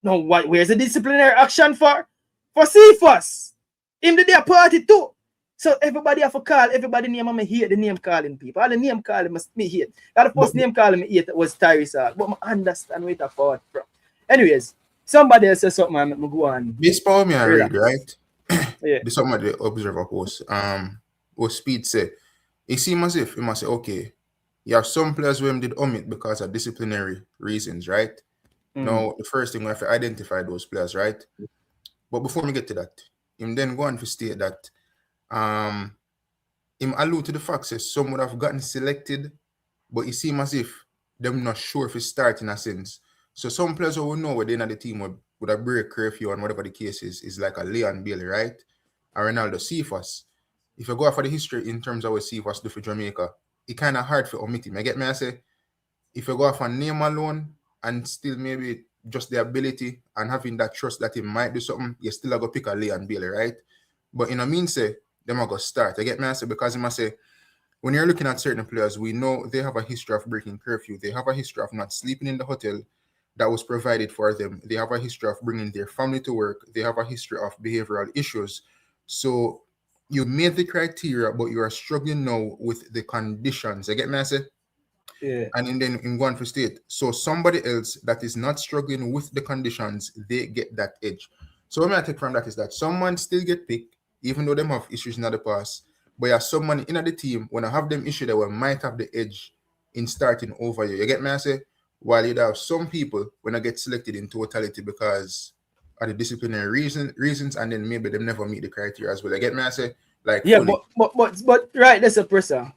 No, where's the disciplinary action for? For CFOS. Him did their party too. So everybody have to call, everybody name, I hate the name calling people. All the name calling must me hate. The first name calling me hate was Tyrese, but I understand where it's forward from. Anyways, somebody else says something, I'm going to go on. This power me I read, right? Yeah. This something the Observer post. What Speid say. It seems as if he must say, okay, you have some players who did omit because of disciplinary reasons, right? Now, the first thing we have to identify those players, right? But before we get to that, him then go on to state that him allude to the fact that some would have gotten selected, but it seems as if them not sure if it's starting a sense. So some players who will know where they're in the team would have break curfew and whatever the case is like a Leon Bailey, right? And Ronaldo CFOS. If you go for the history in terms of what CFOS do for Jamaica, it kind of hard for omit him. I get me, I say, if you go for name alone and still maybe just the ability and having that trust that he might do something, you still have to pick a Leon Bailey, right? But in a mean say, them are going to start. I get me, I say, because I must say, when you're looking at certain players, we know they have a history of breaking curfew. They have a history of not sleeping in the hotel that was provided for them. They have a history of bringing their family to work. They have a history of behavioral issues. So you made the criteria, but you are struggling now with the conditions. I get me, I say? Yeah. And then in one for state. So somebody else that is not struggling with the conditions, they get that edge. So what I take from that is that someone still get picked, even though they have issues in the past. But you have someone in the team, when I have them issue, that one might have the edge in starting over you. You get me, I say? While you'd have some people when I get selected in totality because of the disciplinary reasons, and then maybe them never meet the criteria as well. You get me, I say? Like, yeah, fully. but right, that's a person.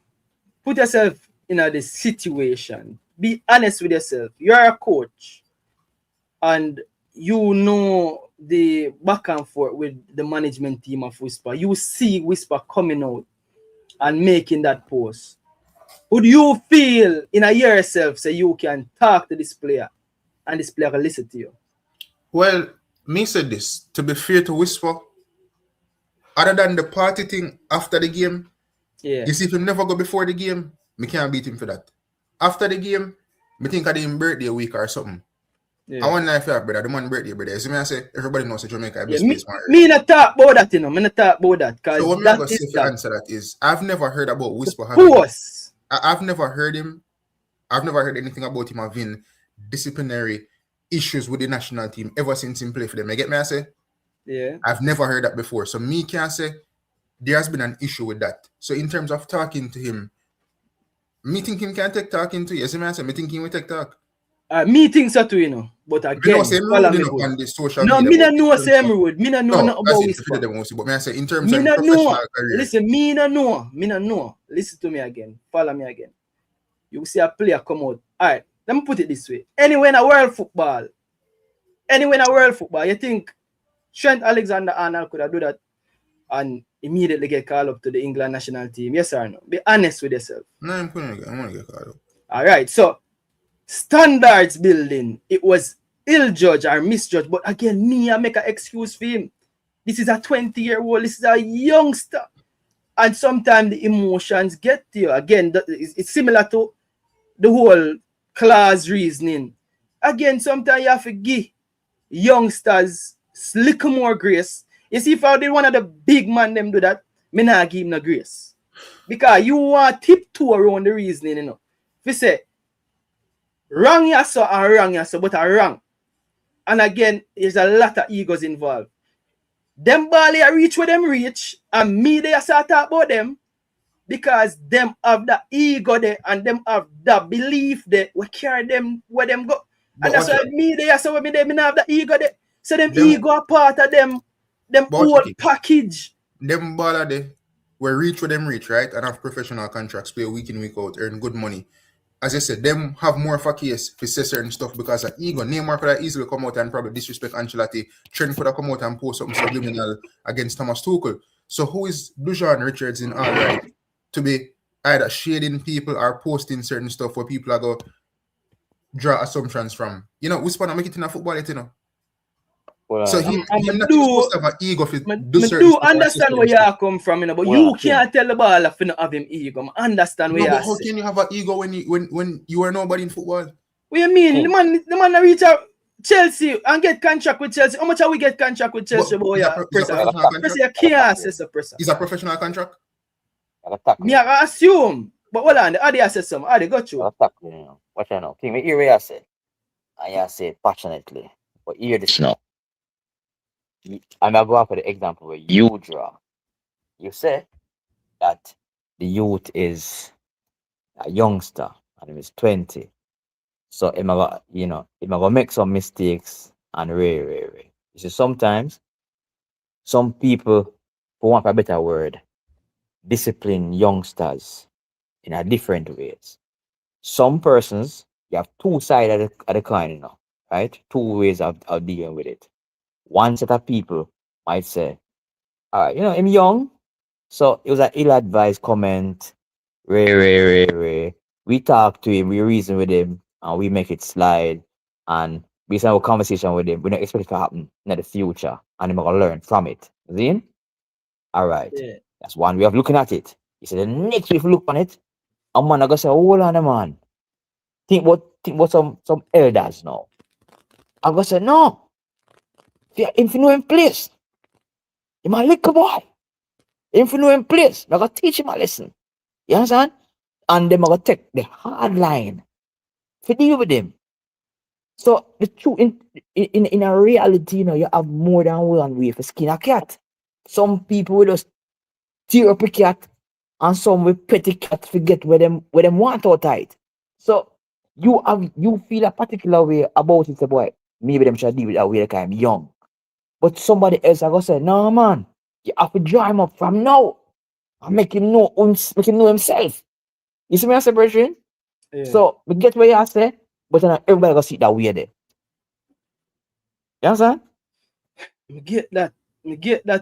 Put yourself in this situation. Be honest with yourself. You're a coach, and you know the back and forth with the management team of Whisper. You see Whisper coming out and making that post. Would you feel in a yourself so you can talk to this player and this player can listen to you? Well, me said this, to be fair to Whisper, other than the party thing after the game, Yeah. you see, if him never go before the game, me can't beat him for that. After the game, me think of him birthday week or something. Yeah. I want to know, brother, the man birthday, brother. You see me, I say, everybody knows that Jamaica have this Yeah, place. me not talk about that, you know. Me not talk about that. Cause So what me that going to is say to that. answer that is, I've never heard about Whisper having... Force. I've never heard him. I've never heard anything about him having disciplinary issues with the national team ever since he played for them. You get me, I say? Yeah. I've never heard that before. So me can't say there has been an issue with that. So in terms of talking to him, me think him can take talking to you. See me, I say, me think he will take talk. Me think so too, you know. But again, know, same follow rude me enough good. on the social No, media. me not know same rude. Me not know No, nothing that's about it. Whisper. But me I say, in terms Me of not professional know. career, Listen, me not know. Me not know. Listen to me again. Follow me again. You see a player come out. All right, let me put it this way. Anywhere in a world football, you think Trent Alexander-Arnold could have do that and immediately get called up to the England national team? Yes or no? Be honest with yourself. no, I'm going to get called up. All right, so standards building, it was ill-judged or misjudged. But again, me, I make an excuse for him. This is a 20-year-old. This is a youngster. And sometimes the emotions get to you. Again, it's similar to the whole class reasoning. Again, sometimes you have to give youngsters little more grace. You see, if I did one of the big man them do that, me not give him no grace. Because you want tiptoe around the reasoning, you know. If you say, wrong ya so and wrong ya so, but I wrong. And again, there's a lot of egos involved. Them ball here reach where them reach, and me they start talk about them because them have the ego there and them have the belief there. We carry them where them go. And that's why me they so me they have the ego there. So them ego are part of them whole package. Them baller there, we reach where them reach, right? And have professional contracts, play week in, week out, earn good money. As I said, them have more of a case to say certain stuff because of ego. Neymar could have easily come out and probably disrespect Ancelotti. Trent could have come out and post something subliminal against Thomas Tuchel. So who is Dujuan Richards in all right to be either shading people or posting certain stuff where people are going to draw assumptions from? You know, Whisper not make it in a football, you know. Well, So he's not supposed to have an ego for do certain do stuff. understand where you come from, you know, but you can't tell the ball if you don't have him ego. I understand where you are. How can you have an ego when you are nobody in football? What you mean? The man reach out Chelsea and get contract with Chelsea. How much are we get contract with Chelsea? Is a professional contract? Me I assume. But hold on, Adi said something. Adi got you. What you know? King, hear what I say. I say passionately. But hear this now. I'm going to go for the example where you draw. You say that the youth is a youngster and he's 20. So I'm gonna make some mistakes and You see, sometimes some people, for want a better word, discipline youngsters in a different ways. Some persons, you have two sides of the coin, you know, right? Two ways of dealing with it. One set of people might say, all right, you know, I'm young, so it was an ill-advised comment. We talk to him, we reason with him, and we make it slide. And we have a conversation with him. We don't expect it to happen in the future, and he's going to learn from it. See? All right. Yeah. That's one way of looking at it. He said, the next way if you look on it, a man going to say, hold on, man. Think what some elders now. I'm going to say, no. If you know him place, he's a little boy. If you know him place, I'm going to teach him a lesson. You understand? And they're going to take the hard line to deal with him. So the truth in a reality, you know, you have more than one way for skin a cat. Some people will just tear up a cat, and some will petty cat forget where them want out tight. So you feel a particular way about it, boy. Maybe them should deal with that way like I'm young. But somebody else I go say, no man, you have to draw him up from now and make him know himself. You see me as a brethren? Yeah. So we get where you say, but everybody go see that way there. You understand? We get that,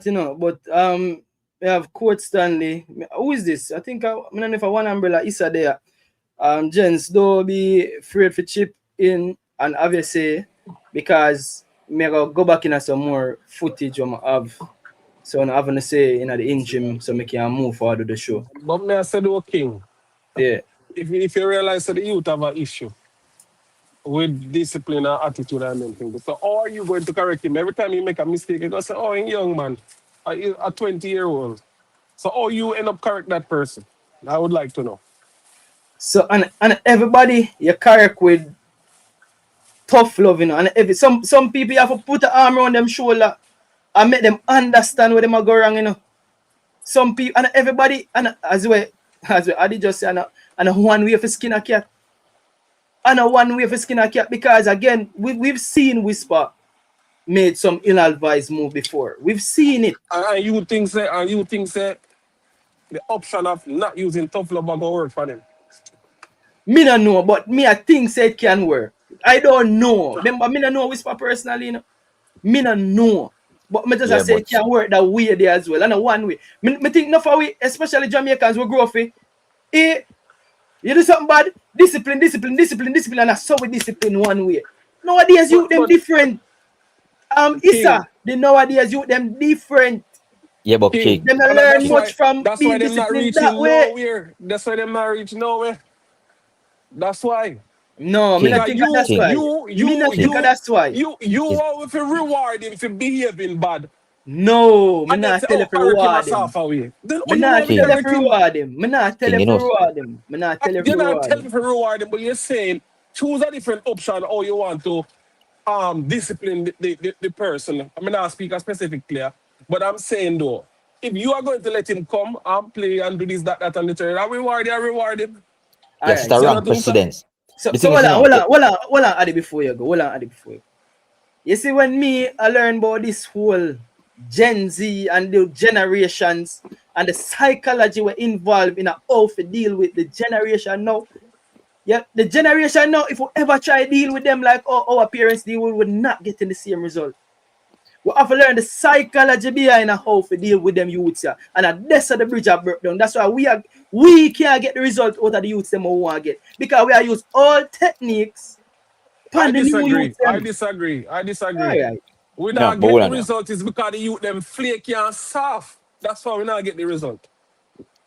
you know. But we have Court Stanley. Who is this? I think I don't know if I want umbrella Issa there. Gents, don't be afraid to chip in and obviously because me go back in some more footage I have. So I'm having to say in the engine so me can move forward with the show. But me I said, oh, King, Yeah. if you realize that the youth have an issue with discipline and attitude and everything, so how are you going to correct him? Every time you make a mistake, you go say, oh, young man, a 20-year-old. So how you end up correct that person? I would like to know. So and everybody you correct with tough love, you know, and some people you have to put an arm around them shoulder and make them understand where they are going wrong, you know. Some people and everybody and as well Adi just say and one way for skin a cat. And a one way for skin a cat because again we've seen Whisper made some ill-advised move before. We've seen it. And you think say the option of not using tough love will work for them? Me don't know, but me I think say it can work. I don't know. Remember, me don't know Whisper personally, you know. Me don't know. But me just say it can work that way there as well. And one way. Me think enough of we, especially Jamaicans, we grow up with. You do something bad, discipline, and that's so we discipline one way. Nowadays you them different. Issa, the nowadays you them different. Yeah, but King. Them not learn much from that's being why they're not disciplined reaching that way. nowhere. That's why they're not reaching nowhere. That's why. No, me not think that's why. Me not think that's why. You are if you reward him for behaving bad. No, me not tell if you reward him. Me not tell if you reward him. Me not tell if you reward him. Me not tell if you reward him. You're not telling him. if you reward him, but you're saying choose a different option how you want to discipline the person. I mean, not speak specifically, but I'm saying though, if you are going to let him come and play and do this, that, and the third, I reward him. Yes, the wrong precedence. So hold on, Adi, before you go. You see, when I learn about this whole Gen Z and the generations and the psychology were involved in how to deal with the generation now. Yeah, the generation now, if we ever try to deal with them like our parents deal, we would not get in the same result. We have to learn the psychology behind how to deal with them youths, yeah. And that's the bridge of breakdown. That's why we can't get the result out of the youths them we want to get. Because we are use all techniques. I disagree. Right. We not get the result is because the youth them flaky and soft. That's why we not get the result.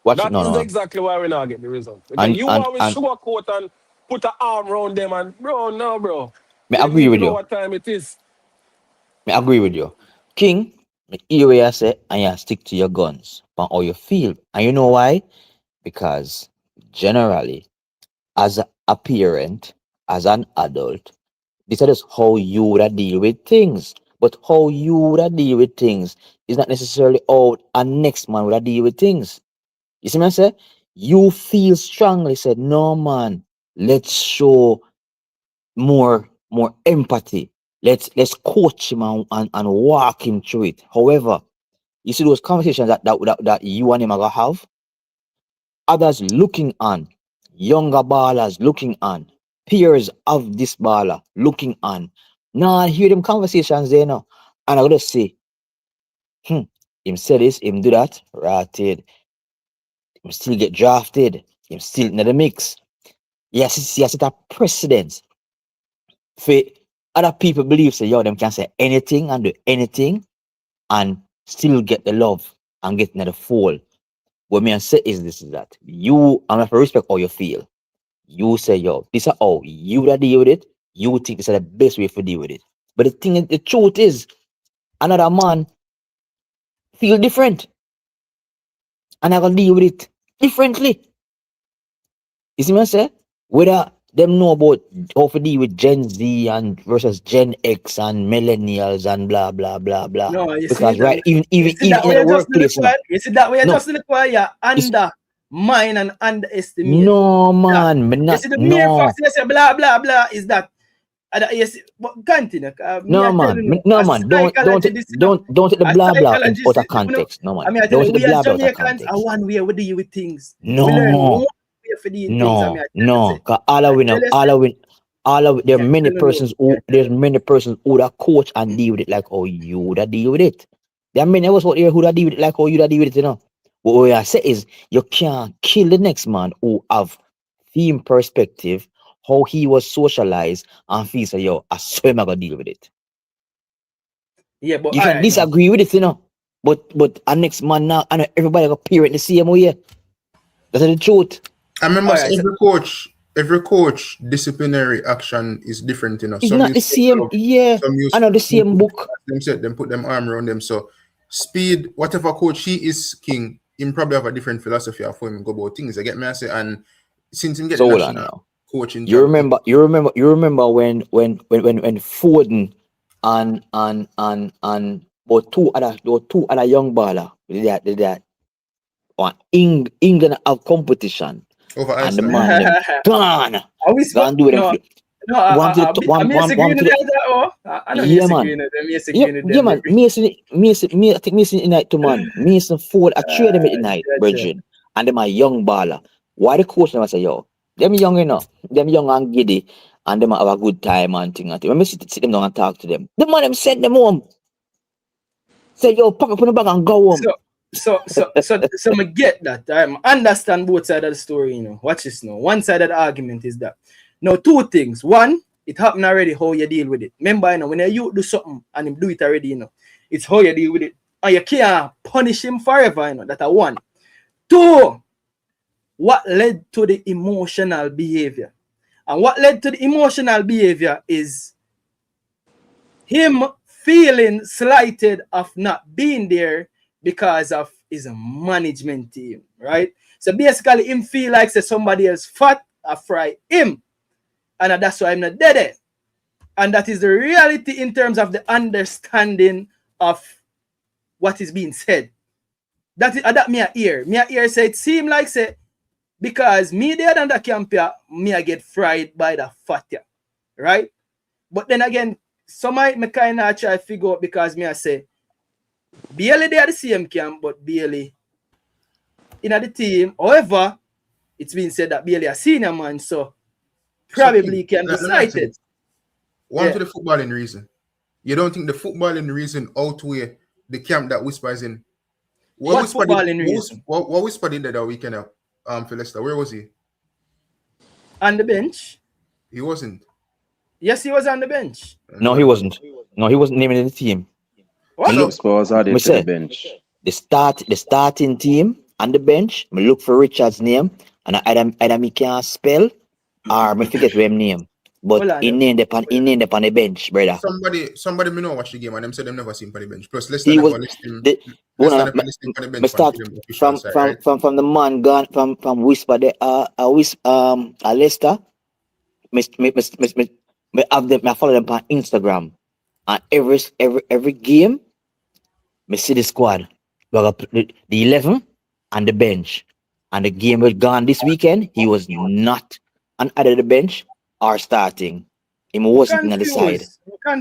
That's exactly why we not get the result. You always sugarcoat and put an arm around them and bro. I agree with you. What time it is? I agree with you. King, hear what you say and you stick to your guns on how you feel. And you know why? Because generally, as a parent, as an adult, this is just how you would deal with things. But how you would deal with things is not necessarily how a next man would deal with things. You see what I say? You feel strongly, said, no man, let's show more empathy. Let's coach him and walk him through it. However, you see those conversations that you and him are gonna have, others looking on, younger ballers looking on, peers of this baller looking on. Now I hear them conversations there now. And I gotta say, him say this, him do that, ratted. Him still get drafted, him still in the mix. Yes, it's a precedent. For other people believe say, them can say anything and do anything and still get the love and get in the fold. What me I say is that. You, I'm not for respect how you feel. You say, this is how you would deal with it. You think this is the best way to deal with it. But the truth is, another man feel different. And I gonna deal with it differently. You see what I say? Whether them know about how to deal with Gen Z and versus Gen X and millennials and blah blah blah blah. No, because right, even in the workplace. You see that way just require undermine and underestimate. No man, you see the mere fact you say blah blah blah is that. Yes, but continue. No man, don't take the blah blah out of context. No man, don't take the blah blah out of context. One way we deal with things. No. Cause all of there are many persons who that coach and deal with it like how you would deal with it. There are many of us out here who that deal with it like how you that deal with it, you know. What I say is you can't kill the next man who have team perspective, how he was socialized, and feel say, yo, I swear I'm gonna deal with it. Yeah, but You can disagree with it, you know. But our next man now, I know everybody got parent the same way. That's the truth. I remember Alright, every coach disciplinary action is different, you know. It's Some not the use same. love, Yeah, some use I know the same book. them set them put them arm around them. So Speid, whatever coach he is king, him probably have a different philosophy of how him go about things. I get me I say, and since him get So the hold on national now. coaching You job, remember when Foden and but two other young baller that on England have competition over and the Iceland. man them gone. Are we Gone do them. No, One to the I'm one disagreeing to with the that. I know yeah disagreeing man. with them. Yeah, Disagreeing with yeah them. man. I think Mason United to man. Mason Ford, I trade them at United, Gotcha. Bridget. And them a young baller. Why the coach never say, yo, them young enough, them young and giddy, and them have a good time and thing and thing. When me sit them down and talk to them, the man them send them home. Say, yo, pack up on the bag and go home. So me get that. I understand both sides of the story, you know. Watch this now. One side of the argument is that. Now, two things. One, it happened already, how you deal with it. Remember, you know, when you do something and him do it already, you know, it's how you deal with it. And you can't punish him forever, you know. That's a one. Two, what led to the emotional behavior? And what led to the emotional behavior is him feeling slighted of not being there because of his management team, right? So basically, him feel like say somebody else fat or fry him, and that's why I'm not dead. And that is the reality in terms of the understanding of what is being said. That me a hear. Me a hear say it seem like say because me there than the camp here, me I get fried by the fat here, right? But then again, some I kind of try to figure out because me I say Bailey they are the same camp, but Bailey in the team. However, it's been said that Bailey a senior man, so probably can be cited. One to the footballing reason. You don't think the footballing reason outweigh the camp that Whispers in? What footballing reason? What Whisper did that weekend for Leicester? Where was he? On the bench. He wasn't. Yes, he was on the bench. No, he wasn't. No, he wasn't named in the team. What? Whisper was added to the bench. The starting team on the bench. Me look for Richard's name, and either me can't spell or me forget his name. But he named upon the bench, brother. Somebody me know watch the game and them said them never seen him on the bench. Plus Leicester He never was list him. Leicester Never list him on the bench. me start from the man gone from Whisper the Leicester. Me have them. I follow them on Instagram, and every game, me see the squad. We got the 11 and the bench, and the game was gone this weekend. He was not on either the bench or starting. He wasn't on the side.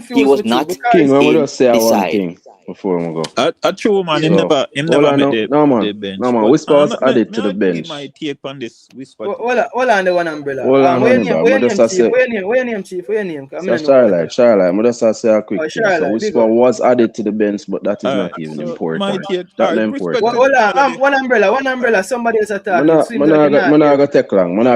He was not King, when we in just say the one side. thing before we go. A true man, him So, never make the bench. No man, But, Whisper was added to the give bench. my take on this Whisper. Hold on the one umbrella. Hold on, Where umbrella. your name, Chief? Where your name, Chief? Where your name? So Charlotte, I just say a quick Oh, thing. So Charlotte, big Whisper up. was added to the bench, but that is Alright, not even so important. my take- That's alright, not respect important. Hold on, one umbrella. Somebody else attacking. I'm not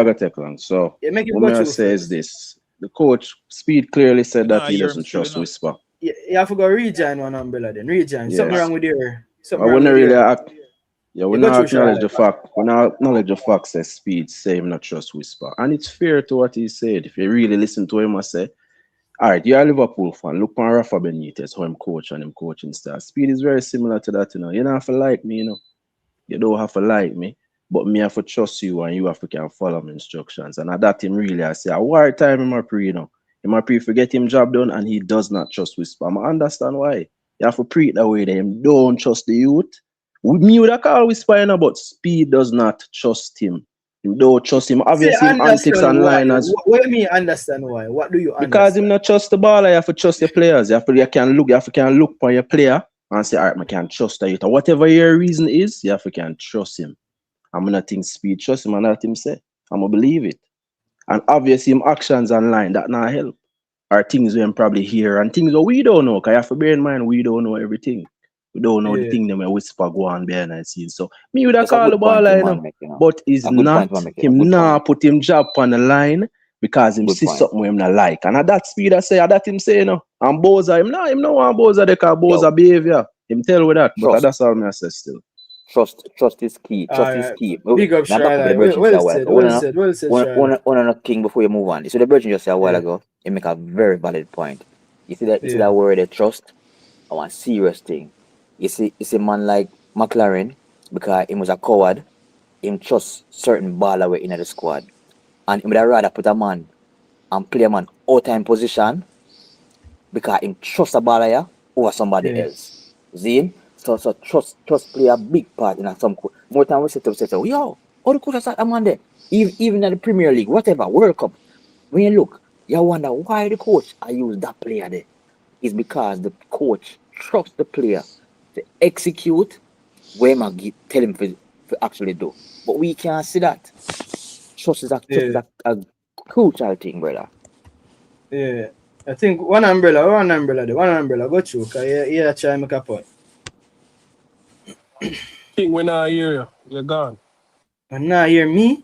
gonna take long. So Yeah, make it what go may I through say first. is this: the coach Speid clearly said that Nah, he you're doesn't still trust enough. Whisper. You have to go rejoin one umbrella then. Rejoin. Yes. Something wrong with your. I wouldn't really we You go not through, acknowledge the Charlotte. fact. We not acknowledge the fact that Speid say him not trust Whisper, and it's fair to what he said. If you really listen to him, I say, all right, you're a Liverpool fan. Look on Rafa Benitez, how him coach and him coaching style. Speid is very similar to that, you know. You don't have to like me, you know. You don't have to like me, but me have to trust you, and you have to can follow my instructions. And at that him really, I say, a war time in my Pree, you know. In my Pree, forget him job done, and he does not trust Whisper. I understand why. You have to pre it that way. Them don't trust the youth. Me would have called Whisper, you know, but Speid does not trust him. You don't trust him. Obviously, him antics and liners. What do you mean understand why? What do you understand? Because him not trust the baller, you have to trust your players. You can look for your player and say, all right, I can trust the youth. Whatever your reason is, you have to can trust him. I'm gonna think Speid trust him and let him say. I'm gonna believe it. And obviously him actions online that not help. Or things we probably hear and things that we don't know. Because you have to bear in mind we don't know everything. We don't know the Yeah. thing them we whisper go on behind the scenes. So me would have That's a called the good point baller, to you man know. make, you know. But he's A good not point to make, him a good nah point. put him job on the line because him Good see point. something him not like. And at that speed I say that him say, you know. And Boza, him no want Boza they call Boza behavior. Him tell with that. But Trust. that's all me I say still. Trust is key. Trust is Alright. key. Big up, Now back up with the Charlotte. Virgin Well say a while said, ago. well said, Charlotte. One king before you move on. So the Virgin just said a while Yeah. ago, he make a very valid point. You see Yeah. that word they trust? I want serious thing. You see man like McLaren, because he was a coward, him trust certain baller way in the squad. And he would rather put a man and play a man out time position because him trust a baller here over somebody Yeah. else. See? So trust play a big part in some more time we say, yo, all the coaches are man there. Even in the Premier League, whatever, World Cup. When you look, you wonder why the coach I use that player there. It's because the coach trusts the player to execute where man tell him to actually do. But we can't see that. Trust is a crucial thing, brother. Yeah. I think one umbrella, go through, because you try to make a point. King, when I hear you, you're gone. And now hear me?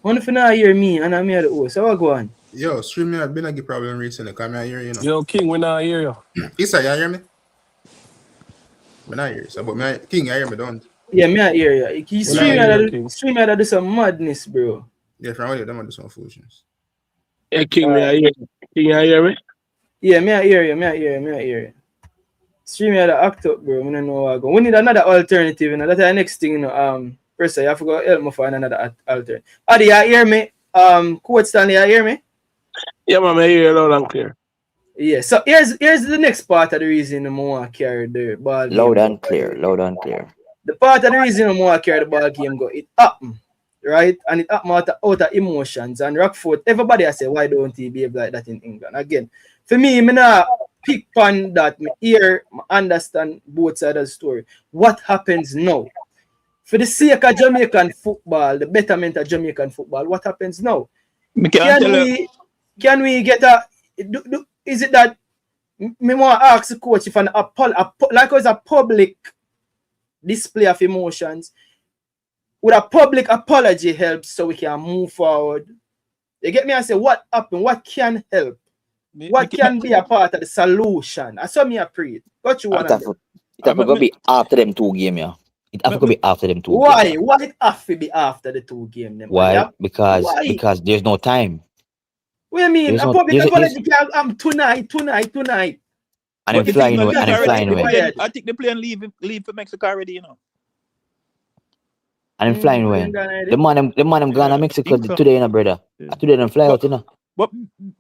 What if you not hear me and I'm here the host? So what go on? Yo, stream me had been a good problem recently. Come here, you know. Yo, King, when I hear you. Issa, you hear me? I hear you. So, but King, you hear me, don't? Yeah, me I hear you. You stream out do some madness, bro. Yeah, from what you do some foolishness. Yeah, King, me I hear you. King, you hear me? Yeah, me I hear you. Stream out the act up, bro. I don't know what go. We need another alternative, you know. That's the next thing, you know. Pressa, you have to go help me find another alternative. Adi, you hear me? Coach Stanley, you hear me? Yeah, man, I hear you loud and clear. Yeah, so here's the next part of the reason I want to carry the ball game. Loud and clear. The part of the reason I want to carry the ball game go, it happened, right? And it happened out of emotions. And Rockford, everybody has said, why don't he behave like that in England? Again, for me not pick on that. Me hear, understand both sides of the story. What happens now? For the sake of Jamaican football, the betterment of Jamaican football, what happens now? Can we get a... is it that me want to ask the coach if like it's a public display of emotions, would a public apology help so we can move forward? You get me? I say, what happened? What can help? What can be a part of the solution? I saw me a Pree. What you want to do? It have to be after them 2 games, yeah. It have to be after them 2 games. Why? Why it have to be after the 2 games? Why? Because there's no time. What do you mean? A public apology can tonight. And then flying away. I think they play and leave for Mexico already, you know. And then flying away. The man gone to Mexico today, you know, brother. Today them fly out, you know. But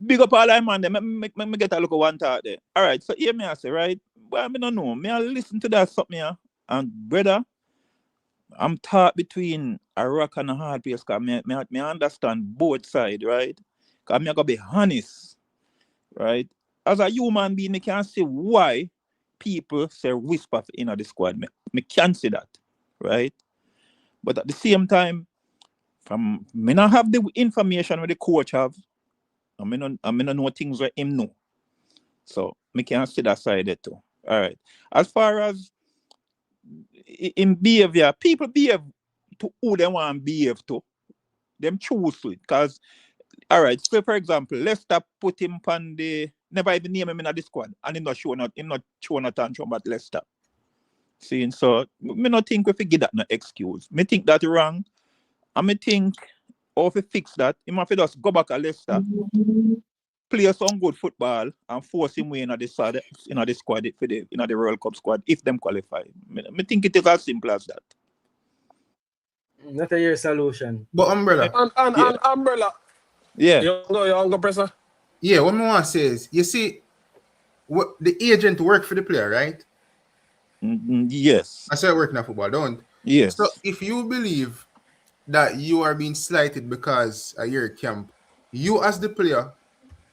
big up all I man, me get a look at one thought there. All right, so hear me I say, right? Well, I don't know. Me I listen to that something here. And brother, I'm taught between a rock and a hard place, because me understand both sides, right? Because me I gotta be honest, right? As a human being, me can't see why people say whisper in the squad. Me can't see that, right? But at the same time, from me not have the information where the coach have, I don't know things where him know. So me can't see that side there too. All right. As far as in behavior, people behave to who they want to behave to. Them choose to it. Because, all right, so for example, Leicester put him on the, never even name him in the squad, and him not showing a tantrum about Leicester. See, so me not think we forget that no excuse. Me think that wrong. And me think, or if we fix that, he might just go back to Leicester, play some good football, and force him in the squad for the World Cup squad if them qualify. Me think it is as simple as that. Not a year solution. But umbrella. And umbrella. Yeah. You go, Presser? Yeah, what I want to say is, you see, what the agent work for the player, right? Yes. I said working at football, don't? Yes. So if you believe that you are being slighted because of your camp, you as the player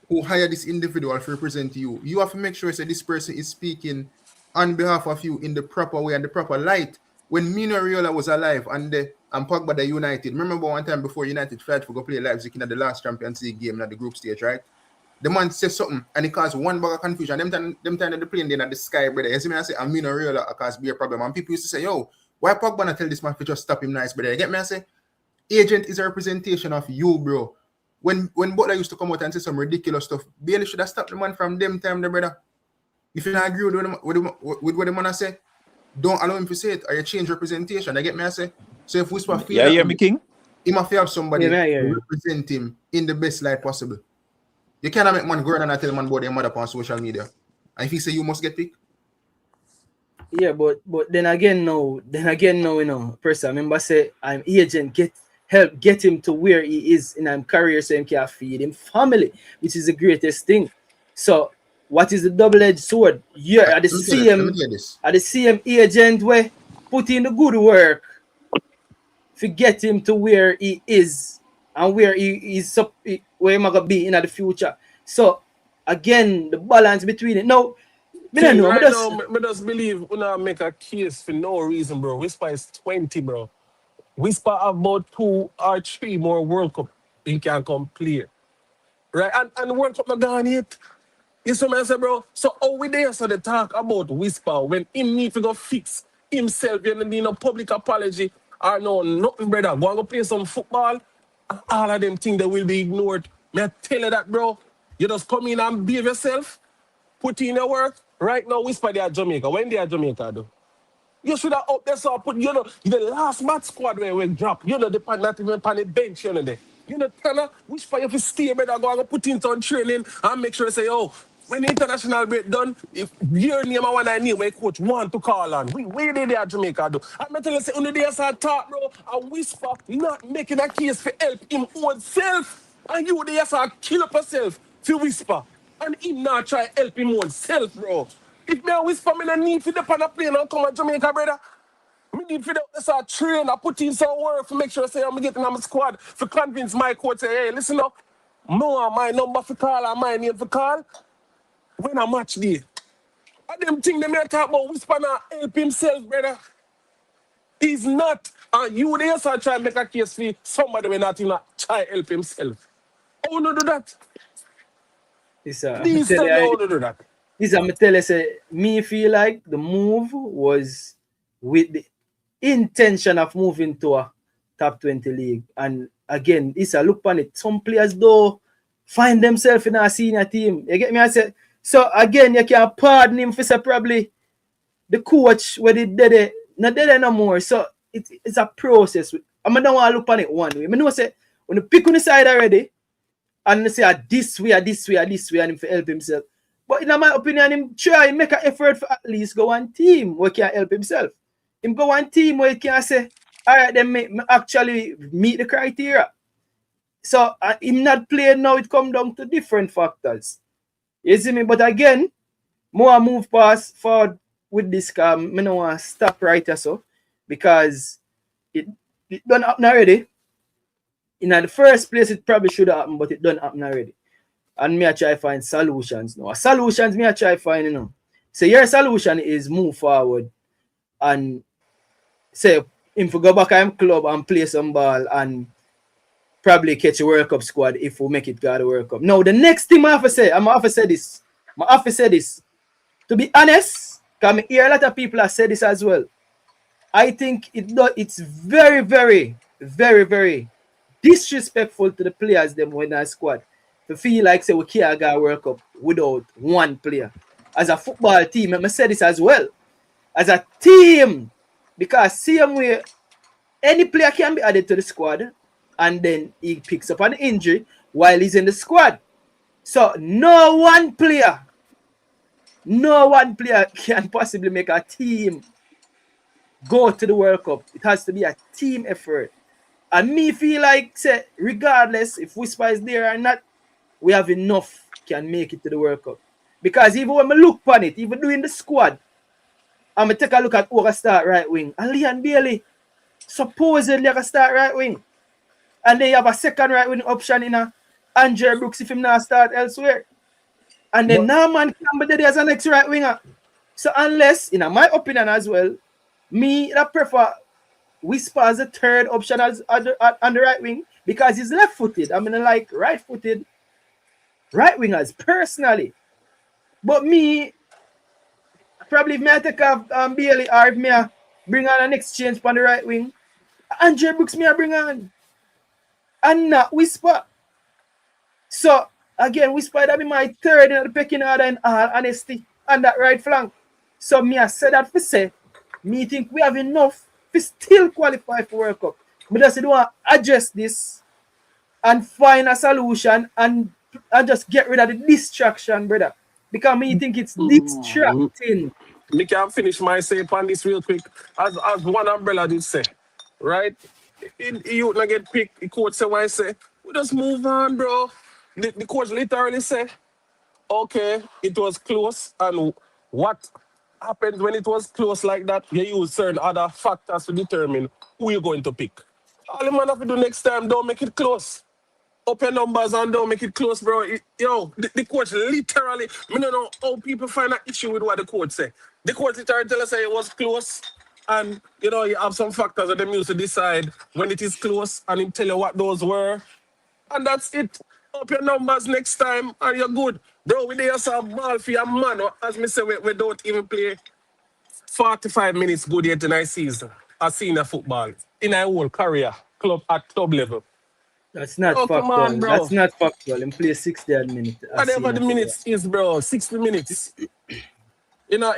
who hire this individual to represent you, you have to make sure that this person is speaking on behalf of you in the proper way and the proper light. When Mino Raiola was alive and Pogba the United, remember one time before United fight for go play Leipzig in the last Champions League game at the group stage, right? the man says something and it causes one bag of confusion. Them time that the plane then at the sky, brother. You see me? I say, I mean, a real cause be a problem. And people used to say, yo, why Pogba not tell this man to just stop him nice, brother? You get me? I say, agent is a representation of you, bro. When Butler used to come out and say some ridiculous stuff, Bailey should have stopped the man from them time, the brother. If you don't agree with what the man say, don't allow him to say it or you change representation. You get me? I say, so if Whisper feel Yeah, hear me, King? he must have somebody Yeah, to represent him in the best light possible. You cannot make man go around and tell man about their mother on social media. And if he say you must get picked. Yeah, but then again, you know, person, remember say I'm agent, get him to where he is in his career so he can feed him family, which is the greatest thing. So what is the double-edged sword? You're at the same agent where put in the good work to get him to where he is and where he is where he gonna be in the future. So again, the balance between it. Now, I just believe we not make a case for no reason, bro. Whisper is 20, bro. Whisper have about 2 or 3 more World Cup he can come play. Right? And the World Cup not gone yet. You see what I say, bro? So how we there so they talk about Whisper when him need to go fix himself, you need no public apology or no nothing, brother. Go play some football and all of them things that will be ignored. May I tell you that, bro? You just come in and behave yourself, put in your work. Right now, Whisper they are Jamaica. When they are Jamaica, though? You should have up there so put, you know, the last match squad where we drop, you know, the not even on the bench, you know, there. You know, Tanner, which for you to stay, brother, go and put in some training and make sure you say, oh, when the international break done, if your name and one I name my coach want to call on, where they at Jamaica do? I'm not telling you, say, on the day I talk, bro, and Whisper not making a case for help him own self. And you there say kill up yourself to Whisper. And him not try help him own self, bro. If me and Whisper, me no need to dip on a plane and come to Jamaica, brother. Me need to start train and put in some work to make sure say I'm getting on my squad to convince my coach, say, hey, listen up, no my number for call and my name for call when I match day. And them things they may talk about Whisper not help himself, brother. He's not. And you there so try to make a case for somebody when not even try to help himself. How you do that? Please tell me how to do that. I'm tell you, say, me feel like the move was with the intention of moving to a top 20 league. And again, it's a look on it. Some players though find themselves in a senior team. You get me? I said, so again, you can pardon him for say probably the coach where they did it, not did it no more. So it's a process. I don't want to look on it one way. I know say when you pick on the side already, and they say this way, and him for help himself. But in my opinion, him try make an effort for at least go one team where he can help himself. Him go one team where he can say, all right, then actually meet the criteria. So him not playing now, it come down to different factors. You see me? But again, more move past forward with this car. I don't want to stop right or so because it done happen already. In the first place, it probably should have happened, but it done happen already. And me I try find solutions now. Solutions me I try find, you know. So your solution is move forward and say him to go back in club and play some ball and probably catch a World Cup squad if we make it go to World Cup. Now the next thing I have to say this. To be honest, because I hear a lot of people have said this as well. I think it's very, very, very, very disrespectful to the players them when that squad. To feel like say we can't go World Cup without one player. As a football team, I say this as well. As a team, because same way any player can be added to the squad and then he picks up an injury while he's in the squad. So no one player can possibly make a team go to the World Cup. It has to be a team effort. And me feel like say regardless if Whisper is there or not, we have enough can make it to the World Cup. Because even when I look on it, even doing the squad, I'm going to take a look at who can start right wing. And Leon Bailey supposedly can start right wing. And then you have a second right wing option in Andre Brooks if him not start elsewhere. And then Norman Campbell there as a next right winger. So unless, in my opinion as well, me I prefer Whisper as a third option as on the right wing because he's left-footed. I mean like right-footed. right wingers personally. But me, probably if me I take off Bailey or if me I bring on an exchange on the right wing, Andre Brooks me I bring on. And not Whisper. So again, Whisper that be my third in the pecking order in all honesty on that right flank. So me I said that for say, me think we have enough to still qualify for World Cup. But just want to address this and find a solution and just get rid of the distraction, brother. Because me think it's distracting. Me can finish my say on this real quick. As one umbrella did say, right? You not get picked. The coach say what I say. We just move on, bro. The coach literally say, okay, it was close, and what happens when it was close like that? You use certain other factors to determine who you're going to pick. All the man have to do next time, don't make it close. Up your numbers and don't make it close, bro. The coach literally, I don't know how people find an issue with what the coach say. The coach literally tell us it was close, and you have some factors that them use to decide when it is close, and him tell you what those were, and that's it. Up your numbers next time, and you're good, bro. We there some ball for your man. As me say, we don't even play 45 minutes good yet in our season. A senior football in our whole career, club level. That's not Oh, factual. come on, bro. That's not factual. And play 60 minutes. Whatever the minutes is, bro. 60 minutes. In a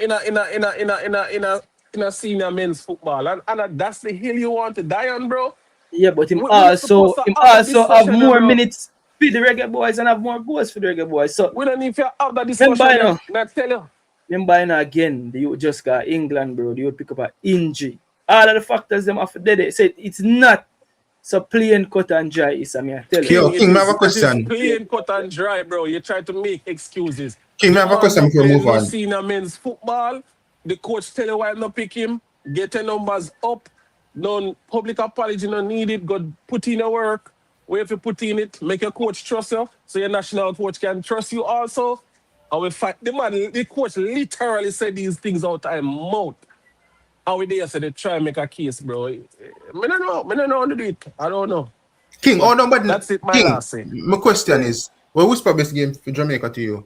senior men's football. And that's the hill you want to die on, bro. Yeah, but him We also supposed to have a have discussion, more bro. minutes for the Reggae Boys and have more goals for the Reggae Boys. So We don't need to have that discussion. Remember, Not tell you. remember again, the youth just got England, bro. The youth pick up an injury. All of the factors them have to say it's not so plain cut and dry. Is I mean, I tell you. King, I have a question. It's plain cut and dry, bro. You try to make excuses. King, I have a question before we move on. Senior men's football. The coach tell you why not pick him. Get your numbers up. No public apology, no needed. Go put in your work. Where if you put in it, make your coach trust you, so your national coach can trust you also. And we fight. The coach literally said these things out of mouth. And we there said they try and make a case, bro. I don't know. I don't know how to do it. I don't know. King, but that's it, my King, last say. My question is, what was the best game for Jamaica to you?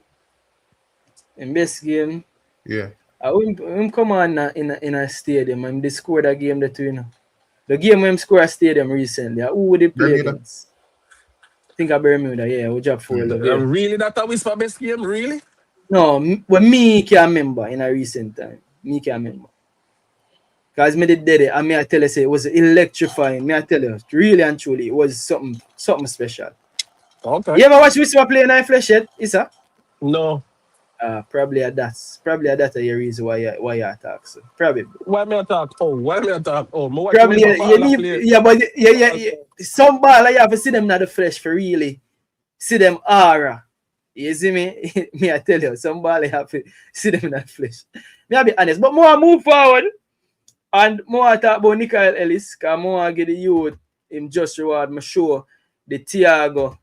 In best game? Yeah. I wouldn't come on in a stadium and they scored a game that the game when score a stadium recently. Who would they play against? I think of Bermuda, yeah, we dropped 4-0. Yeah. Really that a whisper best game? Really? No, me can't remember in a recent time. Me can't remember. Because me did it, and me I tell you, say it was electrifying. Me I tell you, really and truly, it was something special. Okay. You ever watch Whisper play in flesh yet, Issa? No. Probably that's a reason why you attack. So probably. Why me attack? Probably you need, some ball you have to see them in the flesh for really see them aura. You see me? Me I tell you, some ball you have to see them in the flesh. Me I be honest, but more move forward and more talk about Nikia Ellis, because more get the youth him just reward me show the Thiago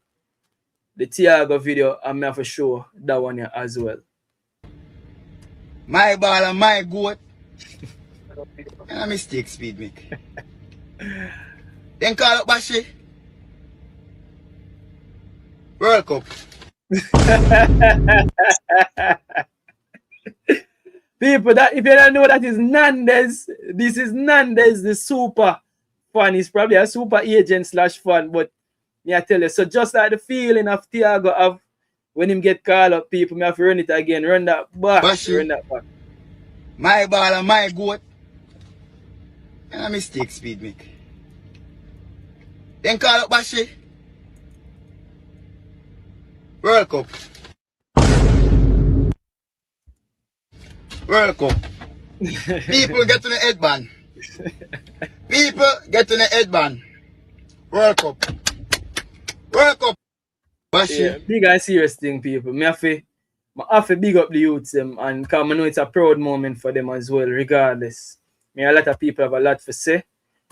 video, and me have to show that one here as well. My ball and my goat. And a mistake Speed make. Then call up Bashi. World Cup. People, that if you don't know, that is Nandez. This is Nandez, the super fan. He's probably a super agent / fan, but me I tell you, so just like the feeling of Thiago of when him get called up, people, me have to run it again, run that back, run that back. My ball and my goat. And a mistake Speed make. Then call up Bashi. World Cup. World Cup. People get to the headband. People get to the headband. World Cup. World Cup. Yeah, big and serious thing, people. I have to big up the youths them, and because I know it's a proud moment for them as well, regardless. A lot of people have a lot to say,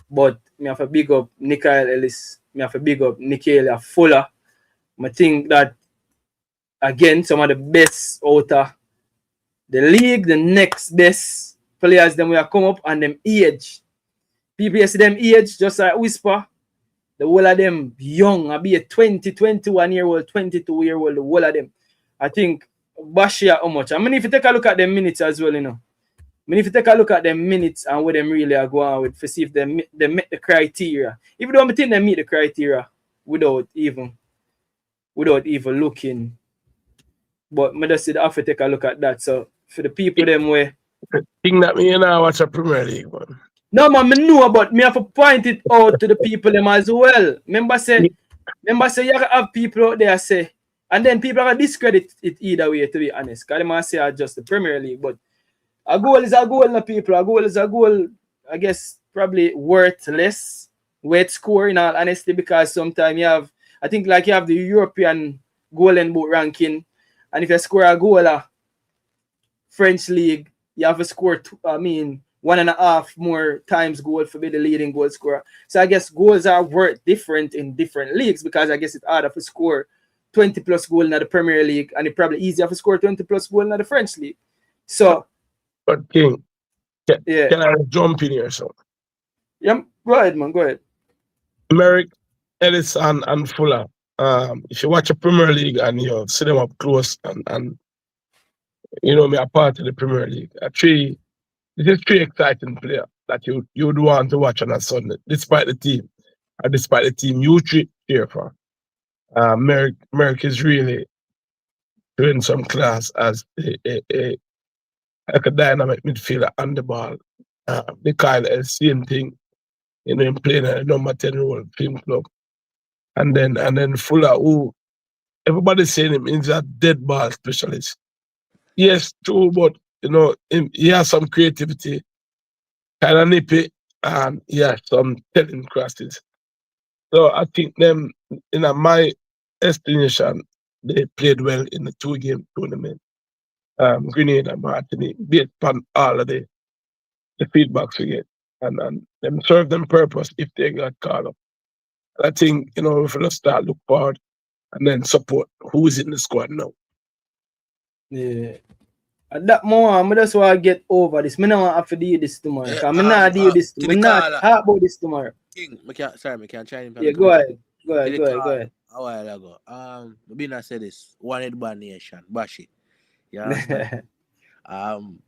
but I have to big up Nikia Ellis. I have to big up Nikia Fuller. I think that, again, some of the best out of the league, the next best players, them will come up and them age. People see them age just like Whisper. The whole of them young, I be a 20, 21-year-old, 22-year-old, the whole of them. I think Bashia how much. I mean, if you take a look at them minutes as well, you know. I mean, if you take a look at them minutes and what them really are going with, to see if they meet the criteria. Even though I think they meet the criteria without even looking. But I just have to take a look at that. So for the people them way. Thing that me and I watch a Premier League, man. No man, me know, but me have to point it out to the people them as well. Remember say you have people out there say, and then people are gonna discredit it either way, to be honest. Because they might say it's just the Premier League, but a goal is a goal, no people. A goal is a goal, I guess probably worth less weight score in all honesty, because sometimes you have, I think like you have the European golden boot ranking, and if you score a goal French league, you have to score 1.5 more times goal for be the leading goal scorer. So I guess goals are worth different in different leagues, because I guess it's harder to score 20 plus goal in the Premier League, and it's probably easier to score 20 plus goal in the French league. So, but King, can I jump in here, so? Yeah, go ahead, man. Go ahead. Merrick, Ellison, and Fuller. If you watch a Premier League and you see them up close, and you know me a part of the Premier League, this is three exciting players that you would want to watch on a Sunday, despite the team you cheer for. Merrick is really doing some class as a dynamic midfielder on the ball. Mikhail is same thing, you know, him playing a number 10 role film club. And then Fuller, who everybody's saying him is a dead ball specialist. Yes, true, but you know, he has some creativity, kind of nippy, and he has some telling crosses. So I think them, in my estimation, they played well in the 2-game tournament. Grenade and Martini, based upon all of the feedbacks we get, and them serve them purpose if they got called up. And I think, you know, if we just start look forward and then support who's in the squad now. Yeah. At that moment, I just want to get over this. I don't want to have to deal this tomorrow. Because I'm not deal this. I'm not talk about this tomorrow. King, I can't try him. Yeah, go ahead. Go ahead. A while ago. I said this. One headband nation. Bashi. Yeah.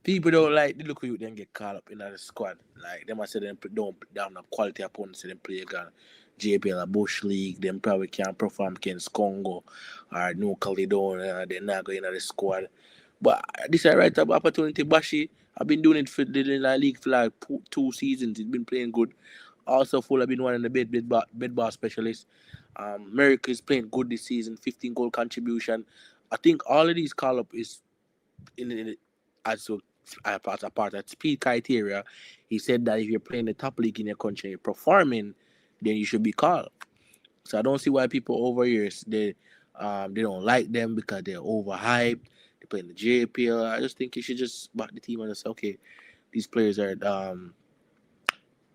People don't like the look of you then get called up in the squad. Like them I say them don't down a quality opponents, say them play against JPL or Bush League, them probably can't perform against Congo or New Caledonia, they're not going to the squad. But this is a right opportunity. Bashi, I've been doing it for the league for like 2 seasons. It's been playing good. Also, Fuller been one of the bed bar specialists. Merrick is playing good this season, 15 goal contribution. I think all of these call up is as a part of Speid criteria. He said that if you're playing the top league in your country, you're performing, then you should be called. So I don't see why people over here they don't like them because they're overhyped. They play in the JPL. I just think you should just back the team and say, okay, these players are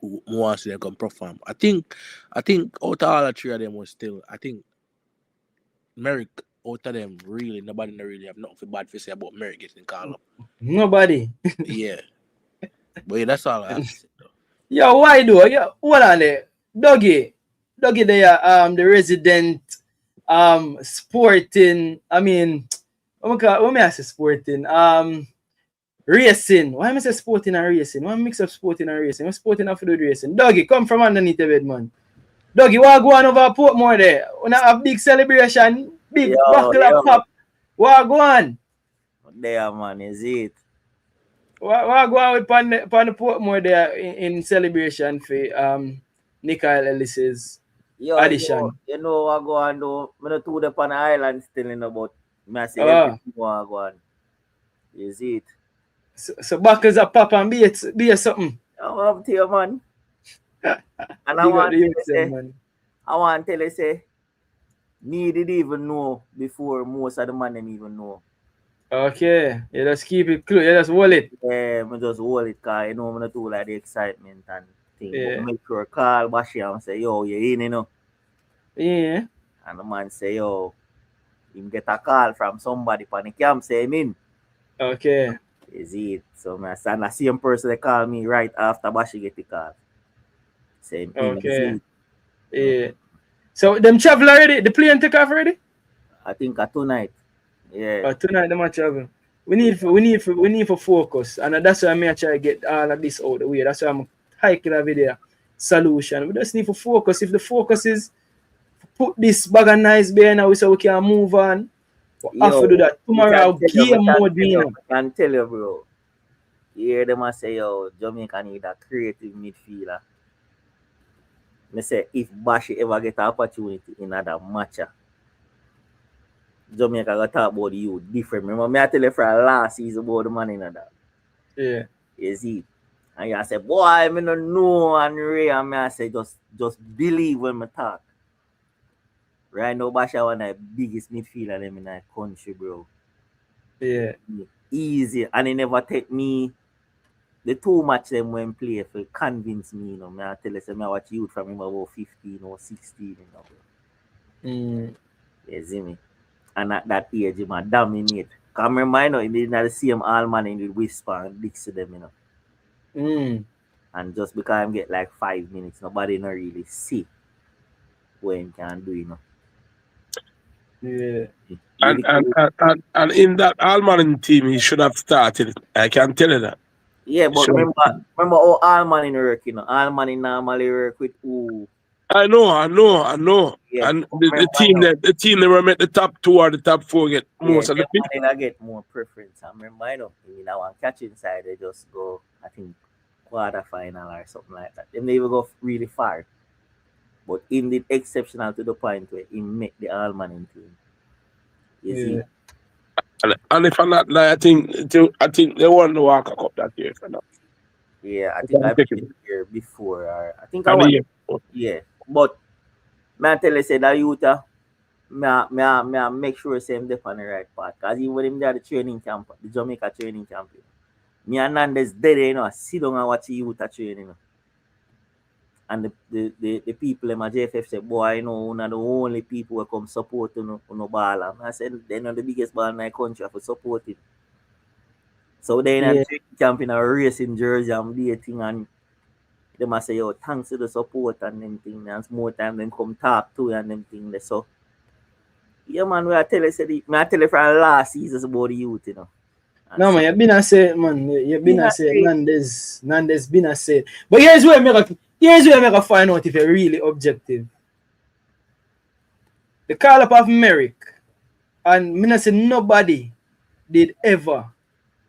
who wants them to perform. I think out of all the 3 of them was still, I think Merrick, out of them, really, nobody really have nothing bad to say about Merrick getting called up. Nobody. Yeah. But yeah, that's all I have to say, though. Yo, why do? Yo, hold on there. Dougie, there, the resident, sporting, I mean, what may I say sporting? Racing. Why am I say sporting and racing? Why mix up sporting and racing? What's sporting and food racing? Dougie, come from underneath the bed, man. Dougie, what go on over Portmore there? When I have big celebration, big buckle of pop. What go on? There, man, is it? What go on with pan the Portmore there in celebration for Nikia Ellis's addition? You know what go on though? I'm not too up on the island still in about. I say everything what go on. Is it? So buckles of pop and be something. I'm up to you, man. And I want to tell you, say, me didn't even know before most of the man them even know. Okay, you just keep it close, you just hold it. Yeah, I just hold it because you know I'm not too like the excitement and thing. Yeah. But make sure call Bashi and say, yo, you in, you know? Yeah. And the man say, yo, him get a call from somebody from the camp, say him in. Okay. Is it? So my son, the same person they call me right after Bashi get the call. Same thing. Okay. Yeah. So them travel already? The plane take off already? I think tonight. Yeah. Tonight them a travel. We need for focus, and that's why I try to get all of this out the way. That's why I'm hiking a video solution. We just need to focus. If the focus is put this bag of nice behind us so we can move on, we have to do that. Tomorrow game mode I can tell you, bro. You hear them say, yo, Jamaica need a creative midfielder. Me say if Bashi ever get an opportunity in another match, Jamaica got talk about you different. Remember me I tell you for last season about the man in that. Yeah. You see? And you say, boy, I don't know and Ray and me I say just believe when me talk. Right now Bashi one of the biggest midfielder them in the country, bro. Yeah. Easy. And he never take me the two match them when play for convince me, you know. Me I tell you, I watch youth from him about 15 or 16, you know. You see me? And at that age, he might dominate. Because I remember, you know, he didn't see him all man in the whisper and dicks to them, you know. And just because I get like 5 minutes, nobody not really see what he can do, you know. Yeah. And in that Almanin team, he should have started. I can tell you that. Yeah, but remember how Almanin work, you know. Almanin normally work with who? I know. Yeah, and the team never met the top 2 or the top 4 get most of the people. They get more preference. I remember, I know, in that one catching side, they just go, I think, quarterfinal or something like that. They never go really far. But him did exceptional to the point where he make the Almanin team. You see? And if I'm not lying, I think they won the Walker Cup that year. Yeah, I think I been here before. Or I think I won. Yeah, but man, tell you say that youth, me make sure say him dey on the right path. Cause even when him there the training camp, the Jamaica training camp, me and Nandes dead, you know, sit down and watch the youth training, you know. And the people in my JFF say, boy, you know, one of the only people who come support you know ball. And I said, they're not the biggest ball in my country for supporting. So they in a training camp in a racing jersey and dating, and they must say, yo, thanks to the support and them thing. And more time them come talk to you and them thing. So, yeah, man, I tell you from last season about the youth, you know. And no, man, you've been a say, man. You've been a say, Nandes been a say. But here's where I make a find out if you're really objective. The call up of Merrick, and me not say nobody did ever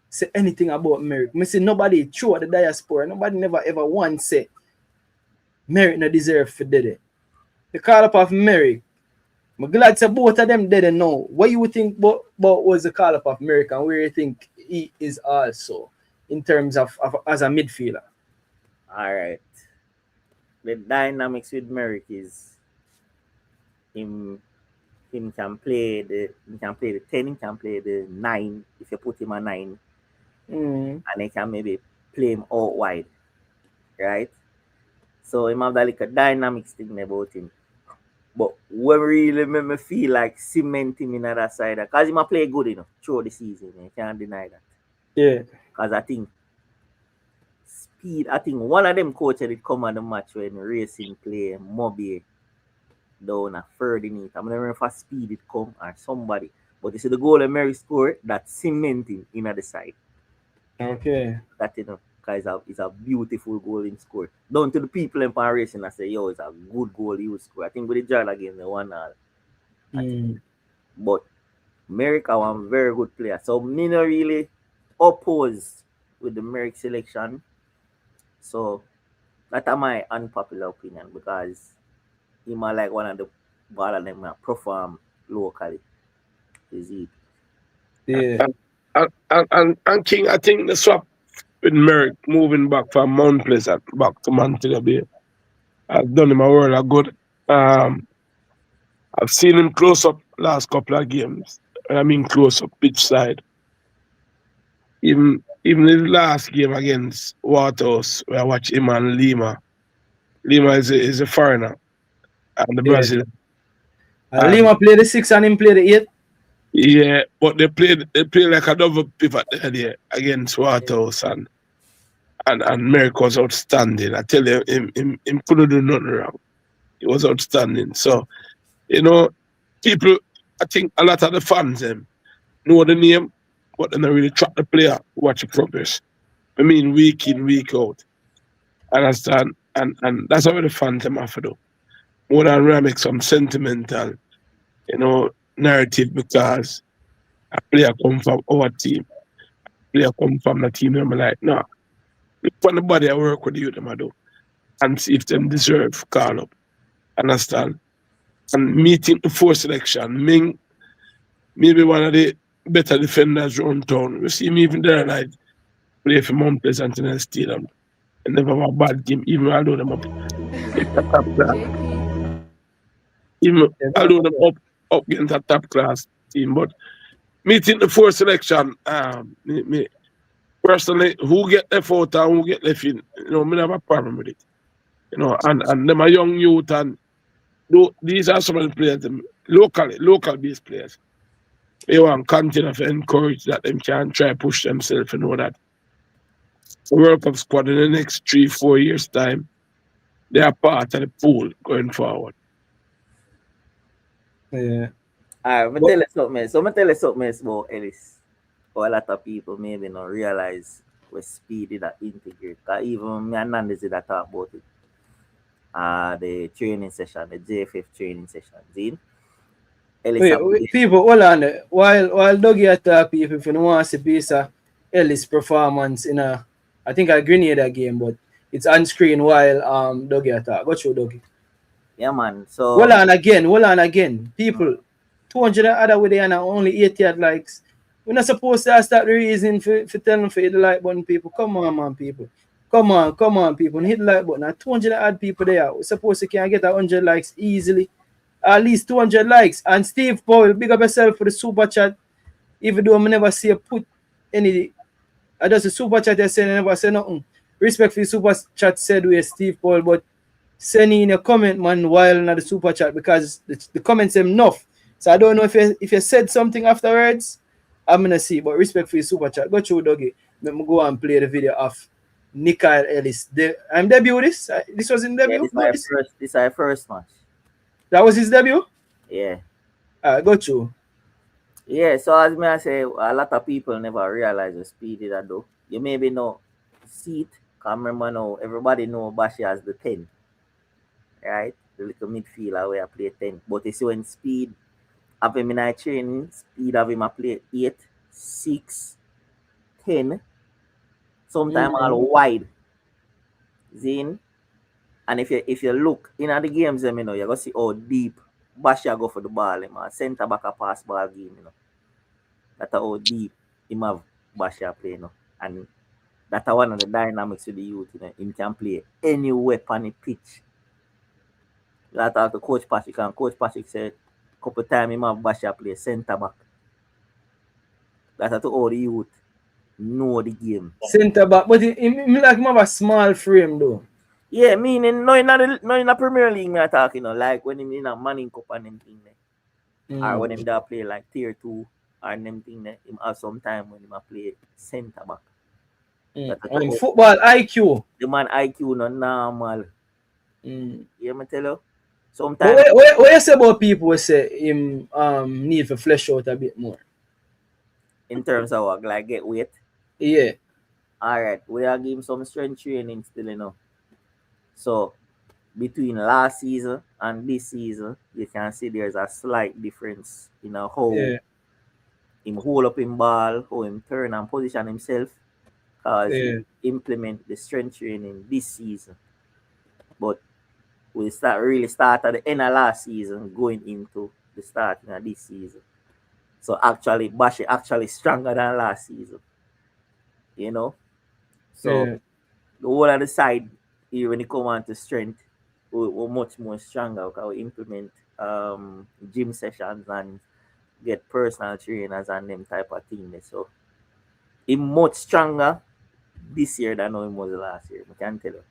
say anything about Merrick. Me say nobody throughout the diaspora, nobody never ever once say Merrick no deserve for dead. The call up of Merrick, I'm glad to both of them dead now. What you think about was the call up of Merrick and where you think he is also in terms of as a midfielder? All right. The dynamics with Merrick is him can play the 10, he can play the 9 if you put him a 9. And he can maybe play him out wide. Right? So him have that like a dynamics thing about him. But what really made me feel like cement him in that side, because he might play good, you know, through the season. You can't deny that. Yeah. Because I think Speid, I think one of them coaches did come on the match when Racing play Moby down a third in it. I'm not remember if Speid did come or somebody. But you see the goal of Mary scored, that cementing in the side. Okay. That, you know, because it's a beautiful goal in score. Down to the people in Racing, I say, yo, it's a good goal he would score. I think with the Jordan again, the 1-0. But Merrick is one very good player. So me not really oppose with the Merrick selection. So that's my unpopular opinion, because he might like one of the baller them perform locally. Is it? Yeah. And King, I think the swap with Merrick moving back from Mount Pleasant back to Montego Bay has done him a world of good. I've seen him close up last couple of games. I mean close up pitch side. Even his last game against Waterhouse, where I watched him and Lima. Lima is a foreigner and the Brazilian. Lima played the 6 and him played the 8. Yeah, but they played like a double pivot there against Waterhouse, and Merrick was outstanding. I tell you, him couldn't do nothing wrong. He was outstanding. So, you know, people, I think a lot of the fans know the name, but they don't really track the player, watch the progress. I mean, week in, week out. Understand? And that's how the fans them have to do. More than make some sentimental, you know, narrative because a player come from our team. A player come from the team, and I'm like, no. Look for the body I work with you, them I do. And see if them deserve call up. Understand? And meeting the four selection, Ming, maybe one of the better defenders around town. We see him even there, like, play for Mount Pleasant and Stadium. And never have a bad game, even although them up. Even although them up against a top class team. But meeting the four selection, me personally, who get left out and who get left in, you know, me never have a problem with it. You know, and them are young youth, and these are some of the players, them local based players. They want to continue to encourage that them can try push themselves and know that the World Cup squad in the next 3-4 years' time, they are part of the pool going forward. Yeah. Alright, I'm tell you something. So I'm tell you something about Ellis. Or a lot of people maybe not realize what Speed did that integrate. Because even me and Nandez did that talk about it. The training session, the JFF training session. See? Wait, people, hold on. While Dougie attack people, if you don't want to see piece of Ellis' performance in I think a Grenada game, but it's on screen while Dougie attack. Go through Dougie. Yeah, man. So hold on again. People, 200 other with and only 80 likes. We're not supposed to start the reason for telling them to hit the like button, people. Come on, man, people. Come on, people. Hit the like button. Now 200 odd people there. We're supposed to can get 100 likes easily. At least 200 likes. And Steve Powell, big up yourself for the super chat. Even though I never see a put any. I just a super chat I said I never say nothing. Respect for the super chat said with Steve Powell, but send in a comment, man, while in the super chat because the comments are enough. So I don't know if you said something afterwards. I'm gonna see, but respect for your super chat. Go through Dougie. Let me go and play the video of Nikia Ellis. I'm debut this. This was in debut. Yeah, this is our first match. That was his debut. Yeah. Go through. Yeah. So as me I say, a lot of people never realize the Speed did that though. You maybe know see it. Cause remember now everybody know Bashi as the 10. Right? The little midfielder where I play 10. But you see when Speed have him in our training, Speed have him a play 8, 6, 10. Sometimes all wide. Zin. And if you look in the games, you know, you're gonna see how deep Basha go for the ball, man. Center back a pass ball game, you know. That's how deep him have Basha play, you know. And that's one of the dynamics of the youth, you know. Him can play anywhere on the pitch. That talk to Coach Patrick, and Coach Patrick said a couple times him have Basha play center back. That's how all the youth know the game. Center back, but he like him have a small frame though. Yeah, meaning no in the Premier League me talking, you know, like when him in a Manning Cup and them thing there. Or when him da play like tier 2 or them thing there, him have some time when him a play center back. And football IQ. The man IQ no normal. Yeah, me tell you. Sometimes what you say about people who say him need to flesh out a bit more? In terms of what, like get weight? Yeah. Alright, we are giving some strength training still, you know. So between last season and this season, you can see there's a slight difference in how him hold up him ball, how him turn and position himself. Because he implement the strength training this season. But we really start at the end of last season going into the start of this season. So actually Bashi actually stronger than last season. You know? So the whole of the side here when it come on to strength, we're much more stronger because we implement gym sessions and get personal trainers and them type of thing. So he's much stronger this year than how he was last year. I can tell you.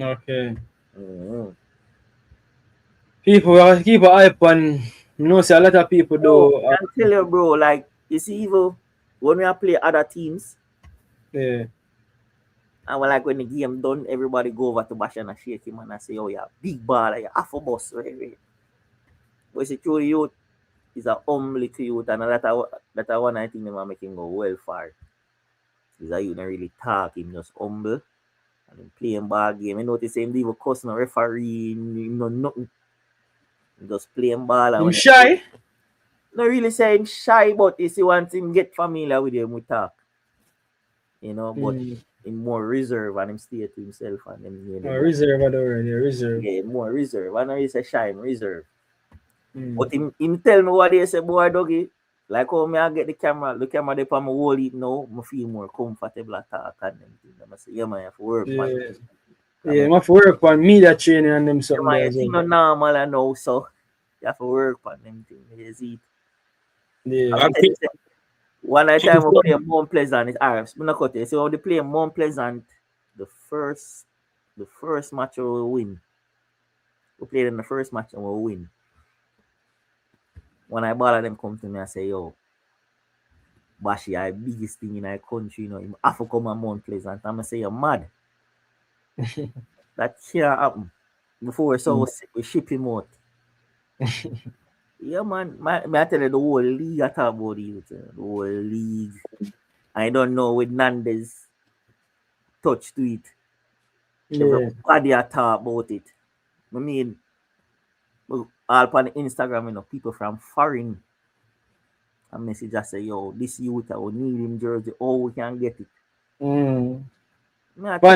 Okay. People keep an eye on, you know, see a lot of people do. I can tell you, bro, like, you see, even when we play other teams, And when the game done, everybody go over to Bash and shake him and I say, oh yeah, big baller, yeah, half a boss, right? But it's true youth is a humble little youth and that one I think they might make him go well far. He's a youth not really talk, him just humble and him playing ball game. You notice him leave a cuss no referee, nothing. He just playing ball and him shy? Not really say him shy, but you see once him get familiar with him we talk. But him more reserve and him stay to himself and him reserve at the word, reserve. Yeah, more reserve. I know he say shy, him reserve. But him tell me what they say, boy, doggy. Like how me I get the camera they on my wall it now, I feel more comfortable at talk and them things. I say, yeah man, you have to work man. Yeah, I have to work on media training and them something. Yeah, man, not normal I know, so you have to work on them things. You see it. Yeah. One night time we play Mount Pleasant, it's Arabs. I'm not cut it. So when they play Mount Pleasant, the first match we win. We played in the first match and we win. When I ball them come to me and say, yo, Bashi, I biggest thing in our country, you have to come on Mount Pleasant. I'm gonna say you're mad. That can't happen. Before we ship him out. Yeah, man. I tell you, the whole league I talk about it. The whole league. I don't know with Nandes touch to it. Yeah. Everybody I talk about it. I mean, all on Instagram, people from foreign. A message I say, yo, this youth I will need him jersey. Oh, we can get it. One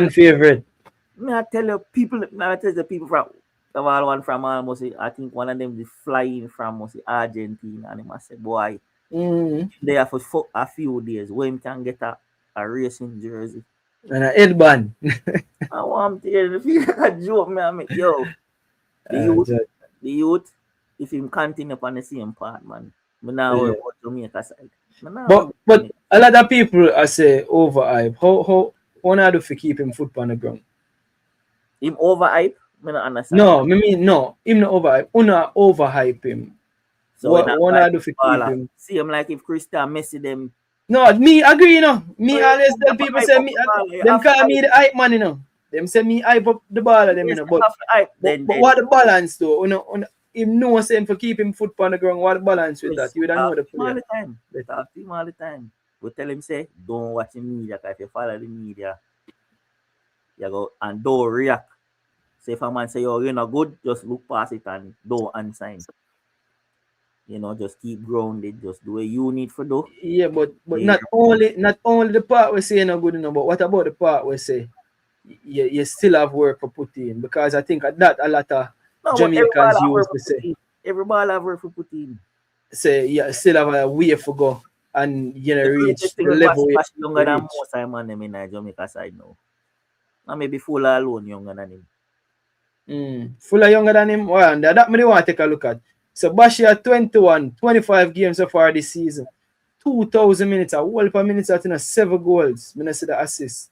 favorite. I tell you, people from the one from almost, I think one of them is flying from Argentina, and he must say, boy, they have for a few days where he can get a racing jersey. And a headband. I want to tell you, a joke, man. Yo, the youth, if him continue up on the same part, man, I now work about Jamaica side. But a lot of people I say overhype. How one I do to keep him foot on the ground? Him overhype? I don't understand. No, him not overhype. Una overhype him. So what I do to keep him? See him like if Christian Messi them. No, me agree, Me always tell people say me them call me the hype man, Them say me hype up the ball of them, But what the balance though? Him know saying for keep him foot on the ground, what the balance with that? You don't know the player. All the time. They talk to him all the time. We tell him say, don't watch the media, because if you follow the media, you go and don't react. Say if a man say, you're not good, just look past it and don't unsign. Just keep grounded, just do what you need for do. Yeah, but not only the part we say not good enough, but what about the part we say you still have work to put in? Because I think that a lot of Jamaicans use to say. Every ball have work to put in. Say still have a way to go and reach the level. Younger than most of them in Jamaica side now. And maybe Fuller alone younger than him. Fuller younger than him? Well, and that me want to take a look at. So Bashi at 25 games so far this season. 2,000 minutes, a whole per minutes at 7 goals. I see the assists.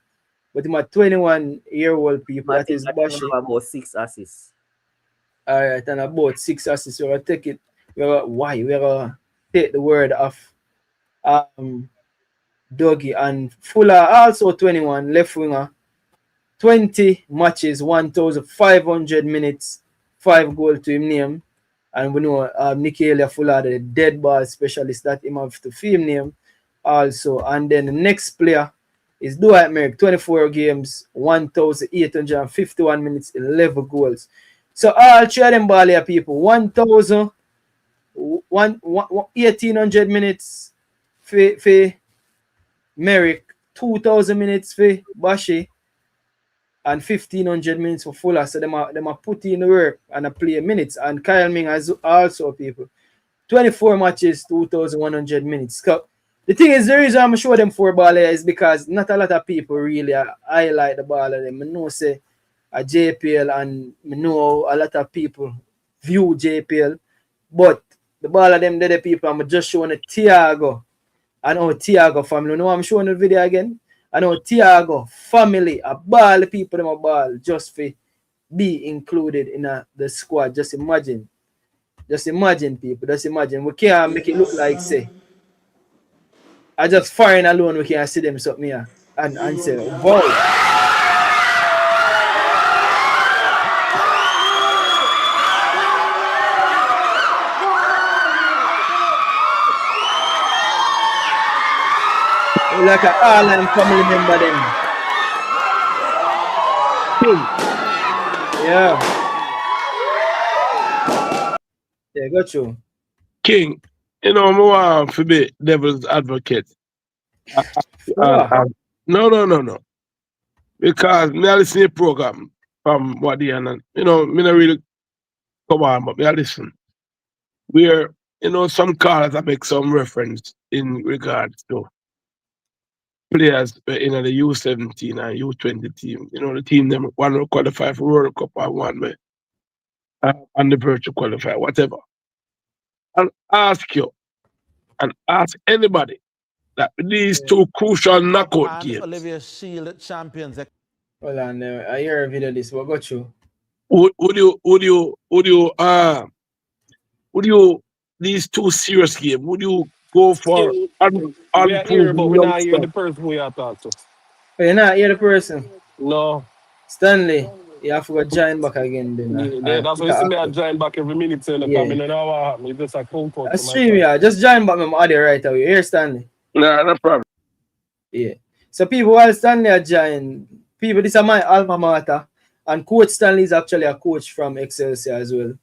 But him at 21-year-old people, that is Bashi. About 6 assists. Alright, and about 6 assists. We're gonna take it. We're gonna take the word of Dougie and Fuller also 21, left winger. 20 matches, 1,500 minutes, 5 goals to him name. And we know Nikia Fuller, the dead ball specialist, that him have to film name also. And then the next player is Dujuan Richards, 24 games, 1,851 minutes, 11 goals. So all three of them ball here, people, 1,800 minutes for Merrick, 2,000 minutes for Bashi, and 1,500 minutes for Fuller. So them are put in the work and play minutes. And Kyle Ming has also people 24 matches, 2,100 minutes. So the thing is, the reason I'm showing them 4 ball is because not a lot of people really highlight the ball of them. I know say a JPL and I know a lot of people view JPL, but the ball of them the people I'm just showing a Thiago and Thiago family. You know I'm showing the video again. I know Thiago family, a ball people them a ball just for be included in the squad. Just imagine people. Just imagine. We can't make it look like say I just foreign alone we can't see them something here and say wow. like a all and family member them. Yeah. Yeah, got you. King, you know, I want to be devil's advocate. No. Because me I listen to the program from what they and you know, me not really come on, but me I listen. Where, you know, some callers I make some reference in regards to players in the U17 and U20 team. You know, the team them one will qualify for World Cup and one way on the virtual qualify, whatever. And ask you and ask anybody that these two crucial knockout games. Olivia Shield champions. Hold on, I hear a video this. What got you? Would you these two serious games? Would you go for We are here, but unproven we not hear youngsters? the person we are talking to. Oh, you're not hear the person? No. Stanley, you have to go join back again then. Yeah, that's why you see me I join back every minute so Yeah. I know what happened. It's just a phone call. That's stream, yeah. Just join back my audio right away. Here, Stanley. Nah, no problem. Yeah. So people while Stanley are join, people, this is my alma mater. And Coach Stanley is actually a coach from Excelsior as well.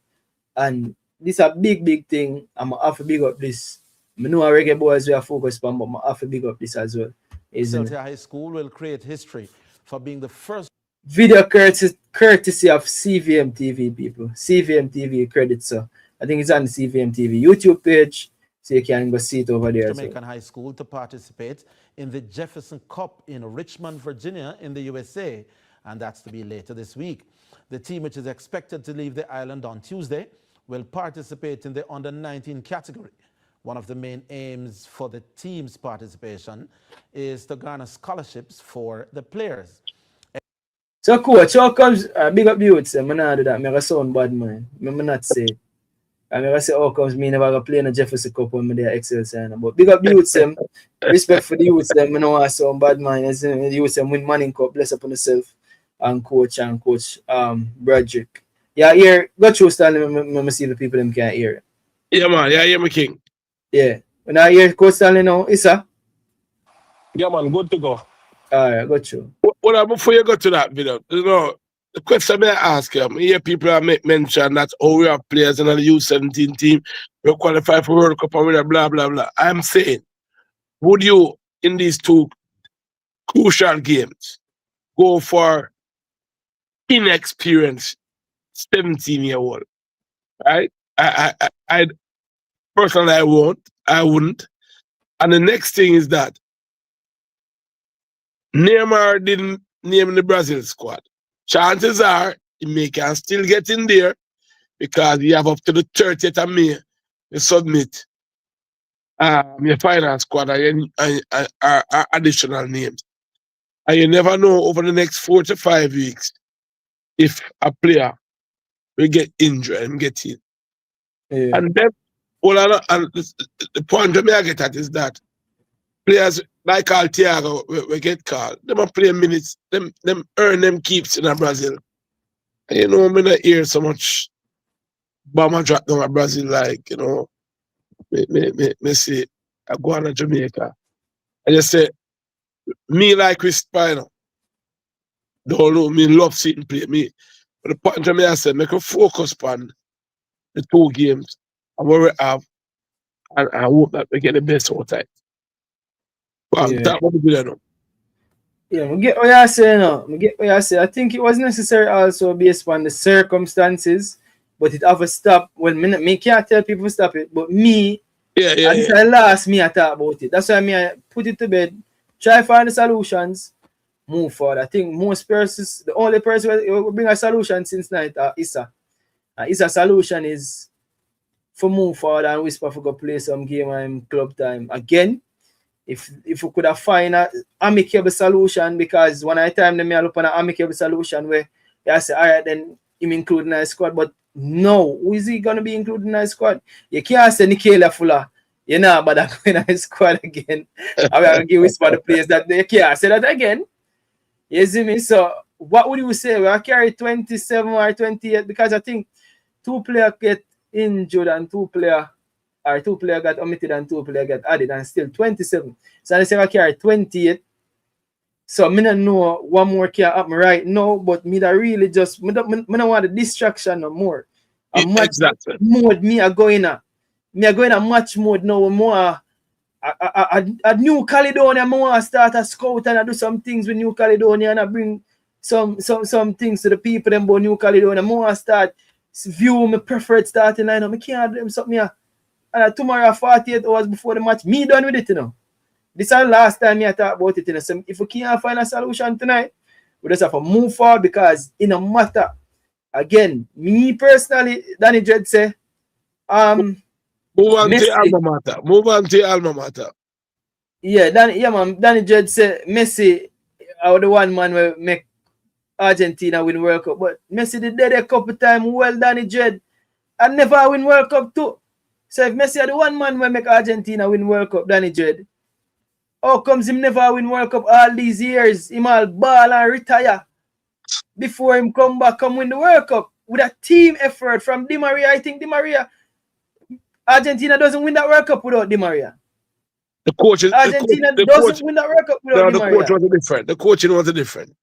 And this is a big thing. I'm going to have to big up this. I know Reggae Boyz we are focused on, but I'm have to big up this as well. Excelsior High School will create history for being the first video courtesy of CVM TV, people. CVM TV credits, so I think it's on the CVM TV YouTube page, so you can go see it over there. Jamaican High School to participate in the Jefferson Cup in Richmond, Virginia, in the USA, and that's to be later this week. The team, which is expected to leave the island on Tuesday, will participate in the under-19 category. One of the main aims for the team's participation is to garner scholarships for the players. So, coach, how comes, big up the youths, I'm not do that, I'm sound bad, man. I'm not say it. I never say, how comes me never play in the Jefferson Cup when I'm there Excelsior. But big up the youths, respect for the youths, I know I sound bad, man. As the youths, win Manning Cup, bless upon yourself, and coach Broderick. Yeah, here, go through Stanley, let me see the people them can't hear it. Yeah, man, yeah, hear me, King. Yeah. When I hear Coach Stanley now, Issa? Yeah, man, good to go. Alright, got you. Well, before you go to that video, you know, the question I ask you, I hear people make mention that, oh, we have players in the U17 team, we qualify for World Cup and blah, blah, blah. I'm saying, would you, in these two crucial games, go for inexperienced 17-year-old? Right? I personally, I wouldn't. And the next thing is that Neymar didn't name the Brazil squad. Chances are he can still get in there because you have up to the 30th of May to submit your final squad and additional names. And you never know over the next 4 to 5 weeks if a player will get injured and get in. Yeah. And then, the point I get at is that players like Thiago we get called. Them play minutes, them earn them keeps in Brazil. And you know, I not hear so much bomber drop down at Brazil like, you know, me say I go on to Jamaica. I just say me like with Speid. Don't know me love seeing play me. But the point I say make a focus on the two games and what we have, and I hope that we get the best out of it. Well, that would be good enough. Yeah, I get what you're saying now. I get what you're saying. I think it was necessary also based on the circumstances, but it have to stop. Well, me can't tell people to stop it, but me, this is the last me I talk about it. That's why I put it to bed, try to find the solutions, move forward. I think most persons, the only person who bring a solution since night Issa. Issa's solution is for move forward and whisper for go play some game and club time. Again, if we could have find an amicable solution, because one at a time they look on an amicable solution where they say, all right, then him include in the squad. But no, who is he gonna be included in the squad? You can't say Nikia Fuller, you know, but I'm going to the squad again. I will give whisper the players that they can't say that again. You see me? So what would you say? We carry 27 or 28 because I think 2 players get injured and 2 players or 2 players got omitted and 2 players got added, and still 27. So I say I carry 28. So I don't know one more can happen right now, but me that really just me don't want the distraction no more. A match Exactly. mode me are going a match mode now more. A New Caledonia, more start a scout and I do some things with New Caledonia and I bring some things to the people them about New Caledonia. More start view my preferred starting lineup. I can't do them something here. And tomorrow 48 hours before the match, me done with it, you know. This is the last time I talk about it, you know. So if we can't find a solution tonight, we just have to move forward because it no matter. Again, me personally, Danny Dread say, Move on Messi, to alma mater. Move on to alma mater. Yeah, Danny Dread say Messi are the one man will make Argentina win World Cup. But Messi did that a couple times. Well, Danny Dread, and never win World Cup too. So if Messi are the one man will make Argentina win World Cup, Danny Dread, how comes him never win World Cup all these years? Him all ball and retire before him come back, come win the World Cup with a team effort from Di Maria. I think Di Maria, Argentina doesn't win that World Cup without Di Maria. Argentina doesn't win that World Cup without Di Maria. The coach was different. The coaching was different.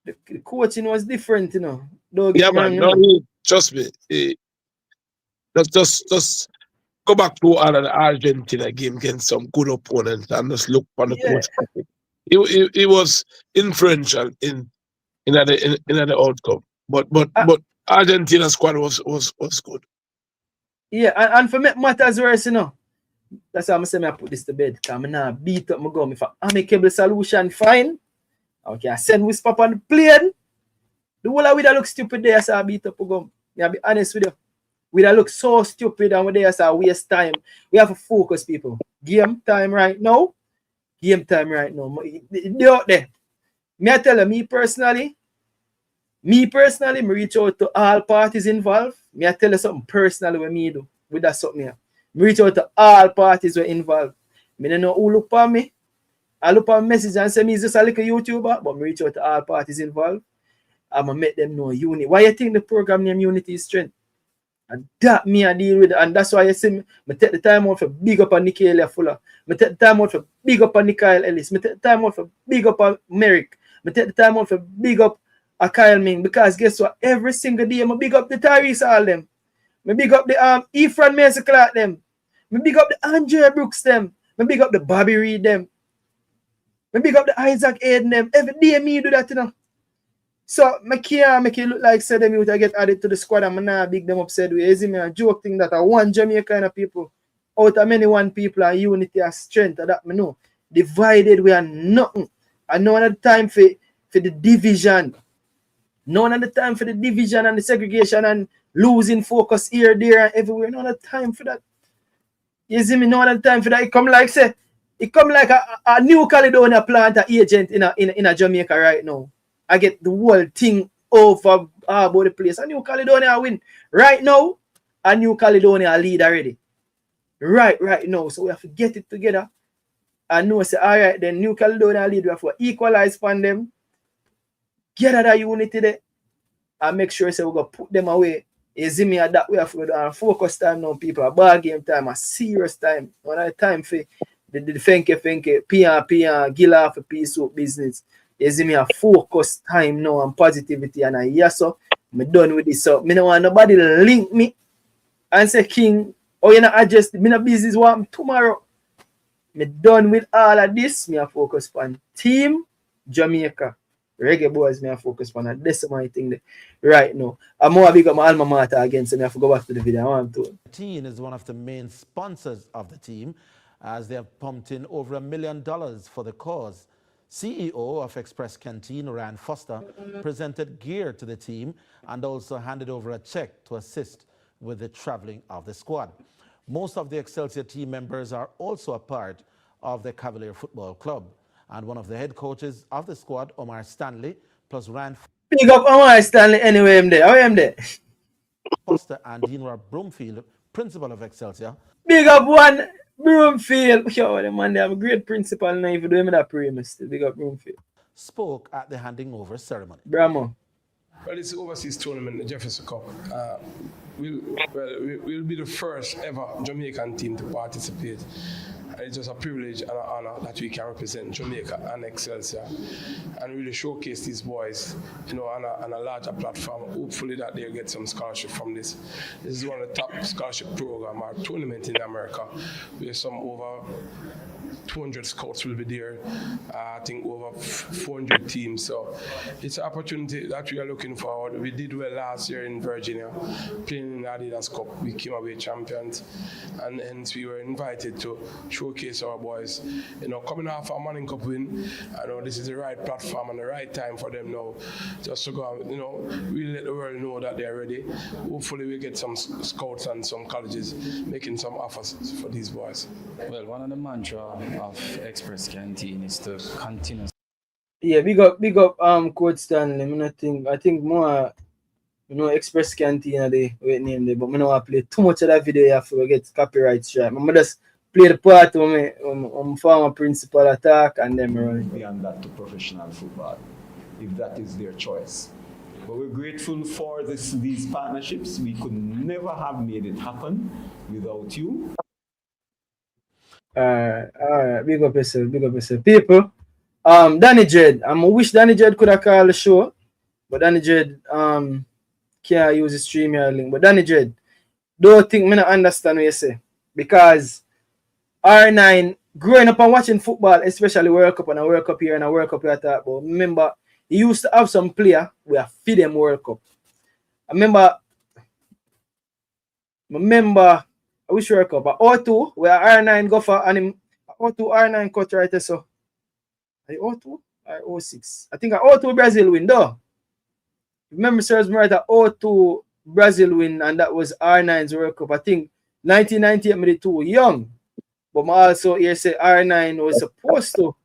The coaching was different, you know. Yeah, man. No, trust me. Just go back to all of the Argentina game against some good opponents and just look for the coach. He was influential in the outcome. But Argentina squad was good. Yeah, and for me matters worse, you know. That's why I'm saying I put this to bed. Because I'm not beat up my gum. If an amicable solution, fine. Okay, I send whisper on the plane. The whole of we that look stupid there, so I beat up my gum. I'll be honest with you. We that look so stupid and we there, so waste time. We have to focus, people. Game time right now. Game time right now. They out there. Me I tell you, me personally, me reach out to all parties involved. Me I tell you something personally what me do with that something here. Me reach out to all parties who are involved. Me don't know who look for me. I look for a message and say me is just a little YouTuber, but me reach out to all parties involved. I'ma make them know unity. Why you think the program name Unity is Strength? And that me I deal with it. And that's why you see me take the time out for big up on Nikia Fuller. Me take the time out for big up on Nikia Ellis. Me take the time out for big up on Merrick. Me take the time out for big up on Kyle Ming. Because guess what? Every single day I big up the Tyrese all them. Me big up the Efron Mason Clark them. Me big up the Andrea Brooks them. Me big up the Bobby Reed them. Me big up the Isaac Aiden them. Every day me do that, you know. So I can't make it look like say them youth I get added to the squad and I not big them upset with. Is me a joke thing that I one Jamaica kind of people out of many one people and unity and strength that me know. Divided we are nothing. And none of the time for the division. None of the time for the division and the segregation and losing focus here, there, and everywhere. None of the time for that. You see me? None of the time for that. It come like say, it come like a New Caledonia plant agent in a Jamaica right now. I get the whole thing over about the place. A New Caledonia win. Right now, a New Caledonia lead already. Right now. So we have to get it together. And know say, all right, then New Caledonia lead, we have to equalize on them. Get out of unity there. And make sure say we're going to put them away. You see me at that we have to go focus time now, people. A ball game time, a serious time. One of the time for the fenke, P&P, Gila for peace out business. You see me a focus time now and positivity and yes, so I'm done with this. So I don't want nobody to link me and say, King, oh, you're not adjust. Me no business what tomorrow. I'm done with all of this. Me a focus on Team Jamaica. Reggae Boyz, me a focus on that. That's my thing there. Right now. I'm more big up my alma mater again, so I have to go back to the video. I want to. Team is one of the main sponsors of the team as they have pumped in over $1 million for the cause. CEO of Express Canteen, Ryan Foster, presented gear to the team and also handed over a check to assist with the traveling of the squad. Most of the Excelsior team members are also a part of the Cavalier Football Club. And one of the head coaches of the squad, Omar Stanley, plus Ryan... Big up Omar Stanley anyway, I'm there. How am there? Foster and Deanra Broomfield, principal of Excelsior. Big up one Broomfield. Yo, the man, they have a great principal now. If you do him that prayer, Mr. Big up Broomfield. Spoke at the handing over ceremony. Brahmo. Well, it's the overseas tournament, the Jefferson Cup. we'll be the first ever Jamaican team to participate. And it's just a privilege and an honor that we can represent Jamaica and Excelsior and really showcase these boys, on a larger platform. Hopefully that they'll get some scholarship from this. This is one of the top scholarship program or tournament in America. We have some over 200 scouts will be there. I think over 400 teams. So it's an opportunity that we are looking forward. We did well last year in Virginia, playing in the Adidas Cup. We came away champions, and hence we were invited to showcase our boys. Coming off a Manning Cup win, I know this is the right platform and the right time for them now, just to go, really let the world know that they're ready. Hopefully we get some scouts and some colleges making some offers for these boys. Well, one of the mantra of Express Canteen is to continue. Yeah, big up Coach Stanley. I think more Express Canteen the way name there, but I don't want to play too much of that video here for get copyright strike. I just play the part of former principal attack and then run. Beyond that to professional football, if that is their choice. But we're grateful for these partnerships. We could never have made it happen without you. All right. Big up yourself. People, Danny Jed. I wish Danny Jed could have called the show, but Danny Jed can't use the StreamYard link. But Danny Jed, don't think me not understand what you say. Because R9, growing up and watching football, especially World Cup and a World Cup here and a World Cup here, I talk about. Remember, he used to have some player where I feed them World Cup. I remember which World Cup? O2, where R9 go for and him O2 R9 cut right there, so. Are you O2 or 06? I think O2 Brazil win though. Remember, serves me right, O2 Brazil win, and that was R9's World Cup. I think 1998 me too young. But I also here say R9 was supposed to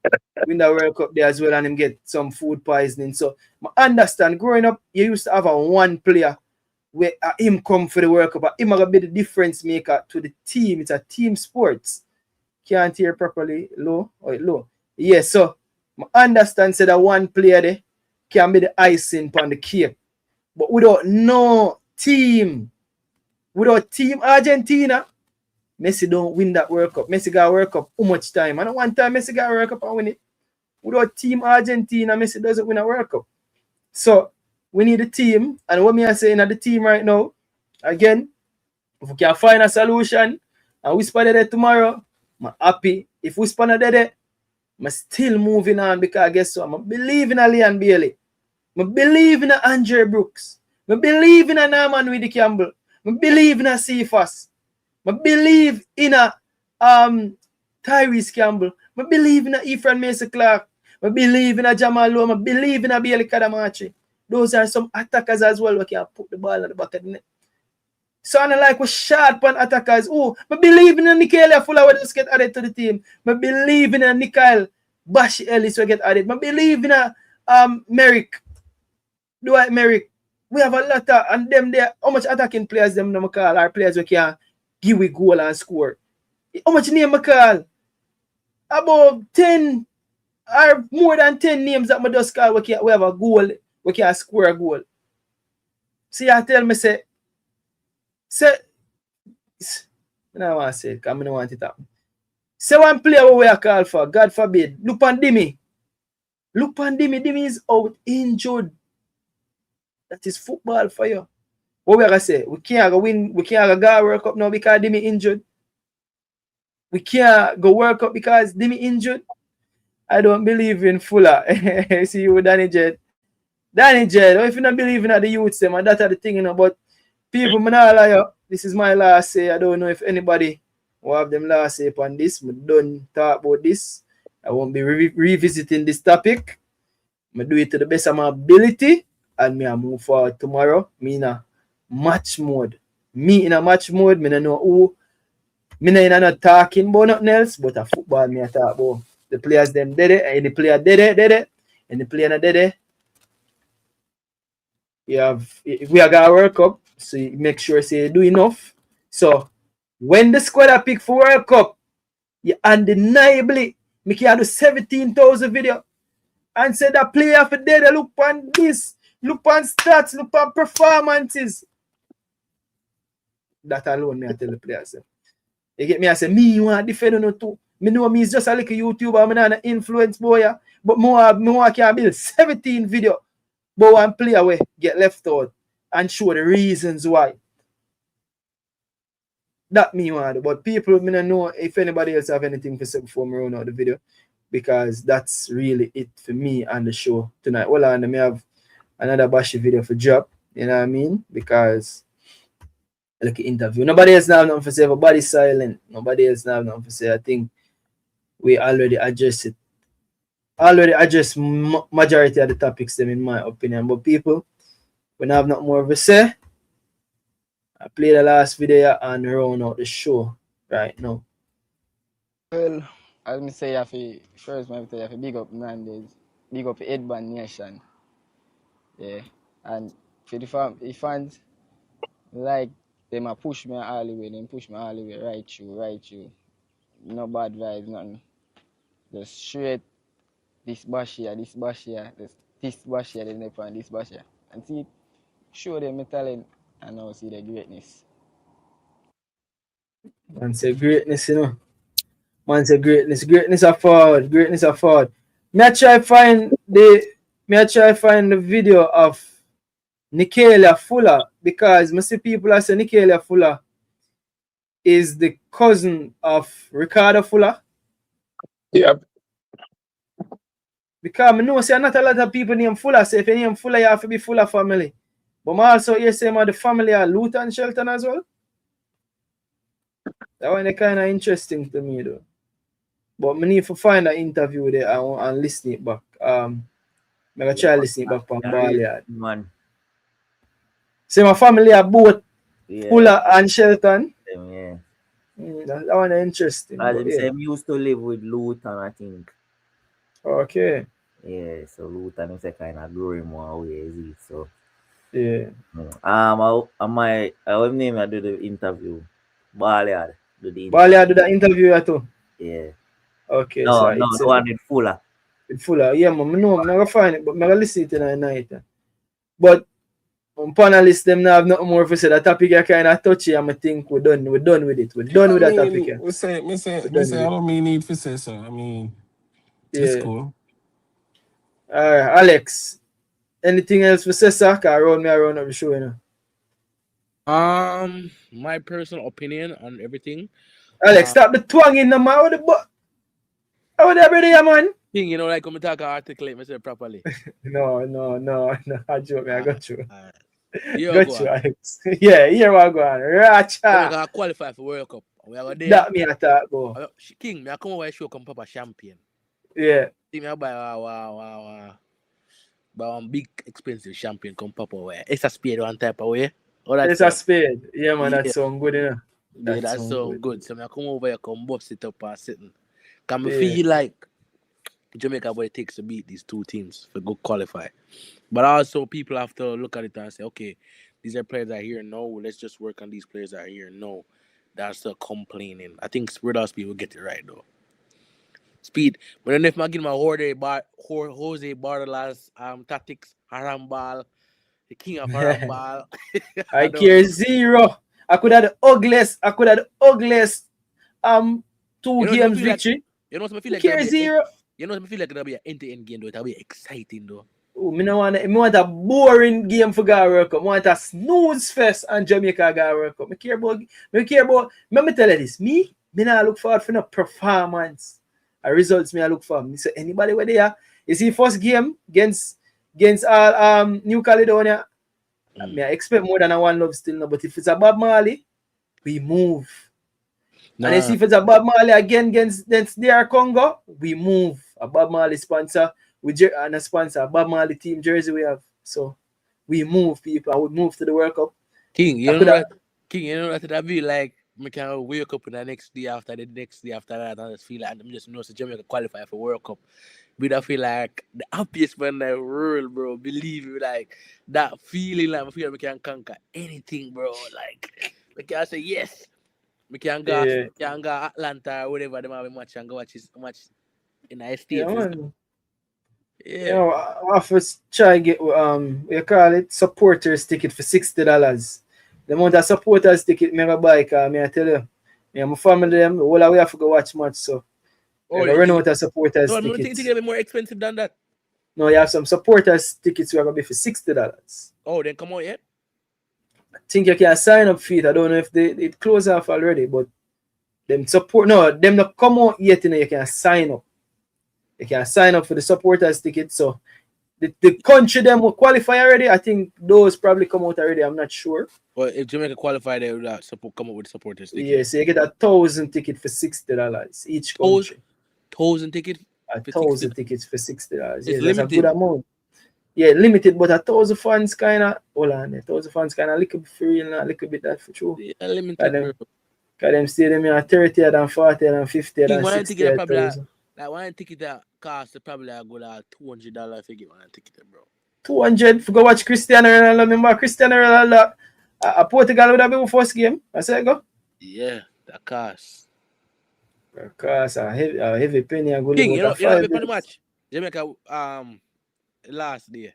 win the World Cup there as well and him get some food poisoning. So I understand growing up, you used to have a one player where him come for the World Cup. Him gonna be the difference maker to the team. It's a team sports. Can't hear properly. Low. Yeah, so I understand say that one player there can be the icing on the cake. But without team Argentina, Messi don't win that World Cup. Messi got World Cup how much time? And one time Messi got World Cup and win it. Without team Argentina, Messi doesn't win a World Cup. So we need a team. And what me I saying at the team right now, again, if we can find a solution and we spend it tomorrow, I'm happy. If we spend it there, I'm still moving on because guess what? I believe in a Leon Bailey. I believe in a Andre Brooks. I believe in a Norman Widdy Campbell. I believe in a Cephas. I believe in a Tyrese Campbell. I believe in a Ephraim Mason Clark. I believe in a Jamal Lowe. I believe in a Bailey Kadamachi. Those are some attackers as well who can put the ball at the back of the net. So I like with sharp on attackers. Oh, I believe in a Nikia Fuller who just get added to the team. I believe in a Nikhil Bashi Ellis who get added. I believe in a Merrick. Dwight Merrick. We have a lot of, and them there, how much attacking players them no call are players who can give a goal and score. How much name I call? About 10 or more than 10 names that I just call we have a goal, we can score a goal. See, I tell me, say, I don't want to say it because I don't want it to happen. Say one player what we are called for, God forbid, look on Dimi. Dimi is out injured. That is football for you. What we are going to say? We can't go win, we can't go World Cup now because Dimi injured. We can't go World Cup because Dimi injured. I don't believe in Fuller. See you, Danny Jed. If you don't believe in the youths, them, and that's the thing, but people, this is my last say. I don't know if anybody will have them last say upon this. I don't talk about this. I won't be revisiting this topic. I do it to the best of my ability, and I move forward tomorrow. Me in a match mode. Me don't know who. Me not talking about nothing else, but a football me I talk about. The players them did it, and the player did it, and the player not did it. We are got a World Cup, so you make sure say you do enough. So when the squad are picked for World Cup, you undeniably make you do 17,000 video and say that player for there, look on this, look on stats, look on performances. That alone, me I tell the players. You get me? I say, me want defend no too. Me know me is just a little YouTuber, I'm not an influence boy, but more can build 17 video, but one player away get left out and show the reasons why. That me want, but people me don't know if anybody else have anything to say before me run out the video, because that's really it for me and the show tonight. Well, and me have another bashy video for drop, you know what I mean? Because like an interview. Nobody else have nothing to say. Everybody's silent. Nobody else have nothing to say. I think we already addressed it. Already addressed majority of the topics them in my opinion. But people, when I have not more to say, I play the last video and round out the show right now. Well, as me say, first I have to big up Nandes, big up Edban Nation. Yeah. And for the fans, like them a push me all the way, right through. No bad vibes, nothing. Just straight this bash here, this bash here, this bash here, and this bash here. And see, show them my talent and now see the greatness. Man say greatness, you know. Man say greatness. Greatness are forward. Greatness are forward. Me I try find the video of Nikia Fuller, because I see people are saying Nikia Fuller is the cousin of Ricardo Fuller. Yeah. Because I know say not a lot of people name Fuller. So if you name Fuller, you have to be Fuller family. But I also hear say the family are Luton and Shelton as well. That one kind of interesting to me though. But I need to find an interview there and listen it back. I'm gonna try listen it back from Baliad. Man. So my family are both Yeah. Fuller and Shelton. Yeah. That one interesting. As But him say, him used to live with Luton, I think. Okay. Yeah, so Luton is a kind of growing more away, is it? So yeah. I name I do the interview. Baliad do the interview. Baliad do the interview too. Yeah. Okay. No, so no, the one with Fuller. With Fuller, yeah, man. No, I'm not gonna find it, but I'm gonna listen to it in the night. But panelists them now have nothing more to say. The topic are kind of touchy, and I think we're done with it. We're done with that topic. Yeah. We say, I don't mean need to say so. I mean, it's cool. All right, Alex. Anything else for say, sir? Around up the show, you know. My personal opinion on everything. Alex, stop the twanging the man with the butt. How the brother, man? Thing, you know, like when I talk, I articulate myself properly. No. I joke, I got you. Here Got you, Alex. Yeah, here we go on. Racha. I qualify for World Cup. We are there. That me attack go. King, I come over show come Papa Champion. Yeah. See me buy one big expensive champagne come Papa away. It's a Speid one type of way. It's a Speid. Yeah, man, that sound good, you know. Yeah, that sound good. So I come over here, come bust it up and sitting. Can me feel like Jamaica what it takes to beat these two teams for good qualify. But also people have to look at it and say, okay, these are players that are here now. Let's just work on these players that are here now. That's the complaining. I think Speid will get it right though. Speid. But then if I give my Jose Bartola's tactics, Harambal, the king of Harambal. I care zero. I could have the ugliest 2 games victory. Like, you know what I feel like? Care zero. You know what I feel like it'll be an end-to-end game though. It'll be exciting though. Oh, I want a boring game for God World Cup. I want a snooze fest and Jamaica God World Cup. I care about. Let me tell you this. Me not look forward for no performance. Results me I look for. So anybody where they are, you see first game against New Caledonia. Me I expect more than a 1-0 still now. But if it's a Bob Marley, we move. Nah. And you see if it's a Bob Marley again against DR Congo, we move. A Bob Marley sponsor and a sponsor, Bob Marley team jersey we have. So we move, people. I would move to the World Cup. King, you know that it'll be like I can wake up in the next day after that, and I just feel like I'm just know so Jamaica qualify for World Cup. But I feel like the happiest man in the world, bro. Believe me, like that feeling like I feel like we can conquer anything, bro. Like we can say yes. We can go Atlanta or whatever they have a match and go watch in the state. Yeah. You know, I first try get you call it supporters ticket for $60. The amount of supporters ticket me go buy, cause me I tell you, me and my family them all the way have to go watch match, so I go run out of supporters no, I tickets. think it's more expensive than that. No, you have some supporters tickets who are gonna be for $60. Oh, then come on, yeah. I think you can sign up for it. I don't know if it closed off already, but them not come out yet. You can sign up. You can sign up for the supporters ticket. So the country them will qualify already. I think those probably come out already. I'm not sure. But if Jamaica qualify, they will come up with supporters ticket. Yeah, so you get 1,000 ticket for $60 each country. 1,000 ticket. 1,000 tickets for $60. It's Yeah, limited. that's a good amount. Yeah, limited, but 1,000 fans kind of, hold on, 1,000 fans kind of a little bit free and a little bit that for true. Yeah, limited. Because them stadium are 30 and 40 and 50 and 60. One ticket that cost probably a good $200 if you get one ticket, bro. 200 for go watch Cristiano Ronaldo. Remember Cristiano Ronaldo Portugal would have been first game. I said go. Yeah, that cost. That cost a heavy penny. I go King, you know the match. Jamaica last day.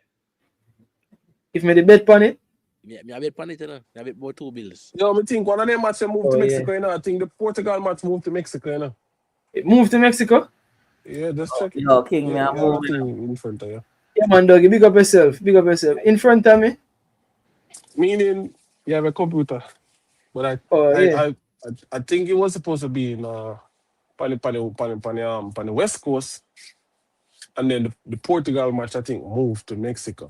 If me the bet on it. Yeah, me a bet on it, you know. I bet about $2 bills. Yo, I think one of them matches moved to Mexico, you know. I think the Portugal match moved to Mexico, you know. It moved to Mexico? Yeah, just check it. No, King, me yeah, I'm moving. in front of you. Yeah, man, doggy, big up yourself. Big up yourself. In front of me? Meaning you have a computer. But I think it was supposed to be in on the West Coast. And then the Portugal match, I think, moved to Mexico.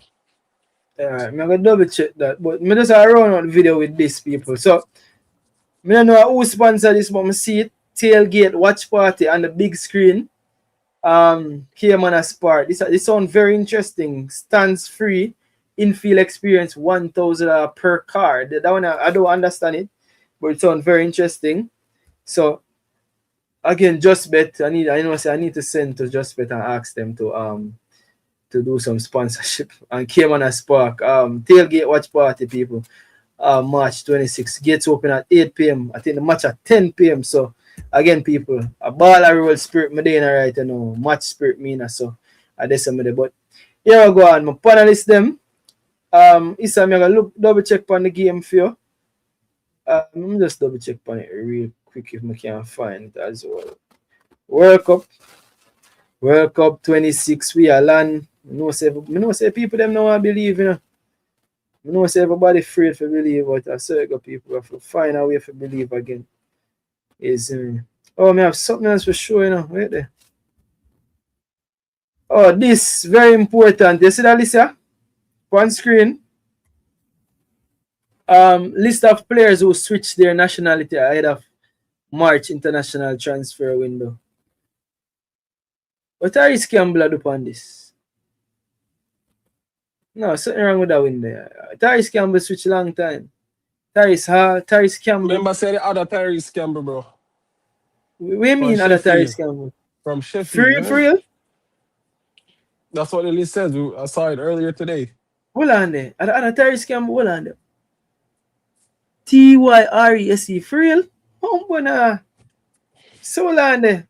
Alright, I'm gonna double check that. But I just run out the video with these people. So I don't know who sponsored this, but I see it. Tailgate watch party on the big screen. Came on a Speid. This sounds very interesting. Stands free, in-field experience, $1,000 per car. That one I don't understand it, but it sounds very interesting. So again, Just Bet. I need to send to Just Bet and ask them to do some sponsorship. And came on a Spark. Tailgate watch party, people. March 26. Gates open at 8 p.m. I think the match at 10 p.m. So again, people, a ball a roll spirit Medina right now. Match spirit mean so I did some of the but here I go on. My panelists them. Issa, I'm gonna look double check on the game for you. Let me just double check on it real quick if I can find it as well. World Cup 26 we are land. I know say people them know I believe, you know. I know say everybody afraid to believe, but I say people have to find a way to believe again. Oh, I have something else for sure, you know. Wait there. Oh, this very important. You see that, Lisa? On screen. List of players who switched their nationality ahead of March international transfer window. What are you Campbell do on this? No, something wrong with that window. Tyrese Campbell switched a long time. Tyrese Campbell. Remember, say the other Tyrese Campbell, bro. What do you mean other Tyrese Campbell? From Sheffield. For real? That's what the list says. I saw it earlier today. Hold on there. Other Tyrese Campbell, hold on there. Tyrese, for real? Oh, bona. So hold on there.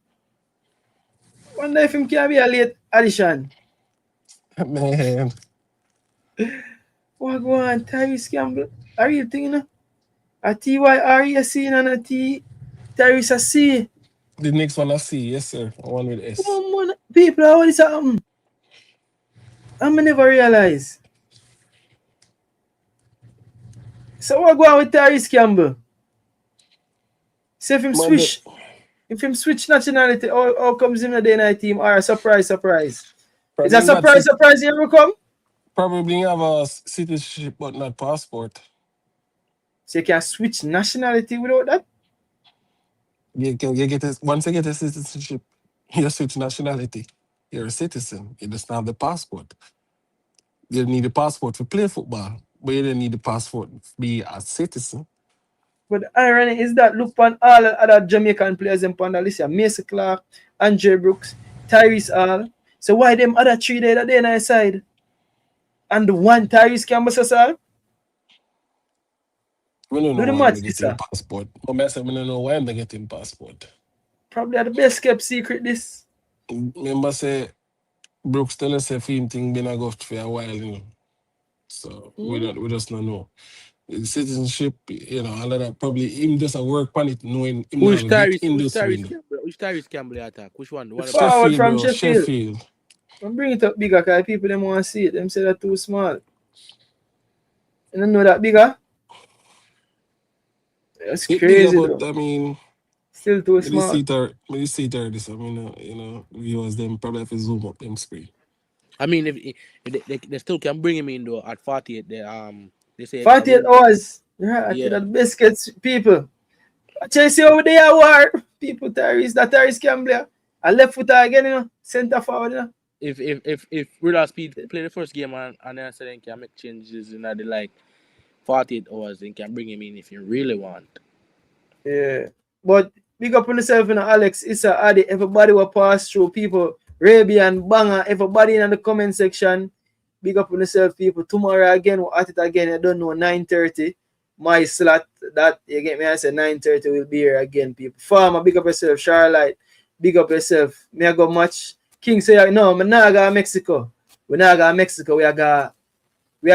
Wonder if him can be a late addition. Man. What go on, Tyrese Campbell? Are you thinking? A Tyrese and a Tyrese C. The next one I see, yes sir. One with S. Come on, people, how is that? I never realize. So what go on with Tyrese Campbell? Say if him switch nationality, how comes him in the day-night team or a surprise? Is a surprise you ever come? Probably have a citizenship but not passport. So you can switch nationality without that? Once you get a citizenship, you switch nationality. You're a citizen. You just have the passport. You need a passport to play football, but you don't need the passport to be a citizen. But the irony is that look on all other Jamaican players in Pandalisia, Mason Clark, Andre Brooks, Tyrese Hall. So why them other three there that they on the side? And the one Tyrese Campbell Sassal? We don't know why they getting passport. But I said we don't know why they getting passport. Probably the best kept secret this. Remember say Brooks tell us if him thing been a go for a while, you know. So we just don't know. citizenship, you know, all of that. Probably him just a work on it, knowing him Which not get Tyrese in this window. Campbell attack? Which one? The one Forward Sheffield, from bro. Sheffield. Sheffield. I'm bring it up bigger because people them want to see it. Them say that too small. You don't know that bigger? That's It crazy bigger, but though. I mean, Still too me small. see it or this. I mean, you know, viewers them probably have to zoom up them screen. I mean, if they still can bring him in though at 48, they say 48 hours. Yeah, yeah. the biscuits, people. Chelsea over there war. People Tyrese, that Tyrese Campbell. A left footer again, you know. Centre forward, you know. If Rudolph Speid play the first game and then say they can make changes in the like 48 hours, they can bring him in if you really want. Yeah. But big up on yourself, you know, Alex, Issa, Adi, everybody will pass through, people. Rabian, Banger, everybody in the comment section. Big up on yourself, people. Tomorrow again, we're at it again. I don't know, 9:30. My slot, that, you get me, I said 9:30 will be here again, people. Farmer, big up yourself. Charlotte, big up yourself. Me I go match. King say, no, me not go Mexico. We not go Mexico. We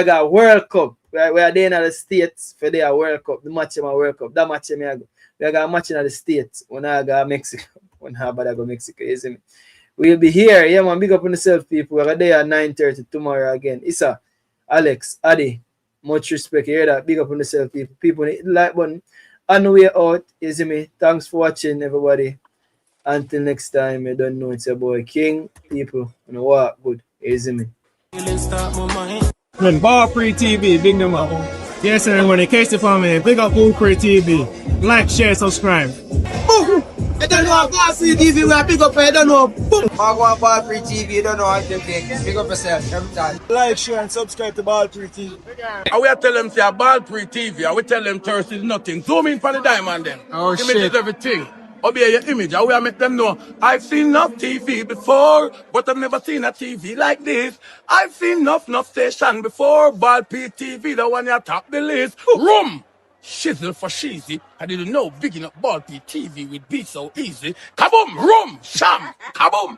got World Cup. We are there in the States for their World Cup. The match in my World Cup. That match me I go. We got a match in the States. When I go Mexico. When I go Mexico, you see me? We'll be here. Yeah, man. Big up on yourself, people. We're there at 9:30 tomorrow again. Issa, Alex, Adi, much respect. You hear that? Big up on yourself, people. People hit the like button. On the way out, you see me? Thanks for watching, everybody. Until next time, you don't know it's your boy King. People, you know what? Good. You see me? When Bar Pree TV, big them up. Yes, everyone, in case you found me, big up Pree TV. Like, share, subscribe. Boom! You don't know Bar Pree TV, we are big up, you don't know. Boom! I go on Bar Pree TV, you don't know how to take. Big up yourself every time. Like, share, and subscribe to Bar Pree TV. I will tell them, say, a ball pre-TV. I will tell them thirst is nothing. Zoom in for the diamond then. Oh, Image shit. is everything. Obey your image. I will make them know. I've seen enough TV before, but I've never seen a TV like this. I've seen enough station before. Ball pre-TV, the one you top the list. Room! Shizzle for cheesy. I didn't know big enough ball pre-TV would be so easy. Kaboom! Room! Sham! Kaboom!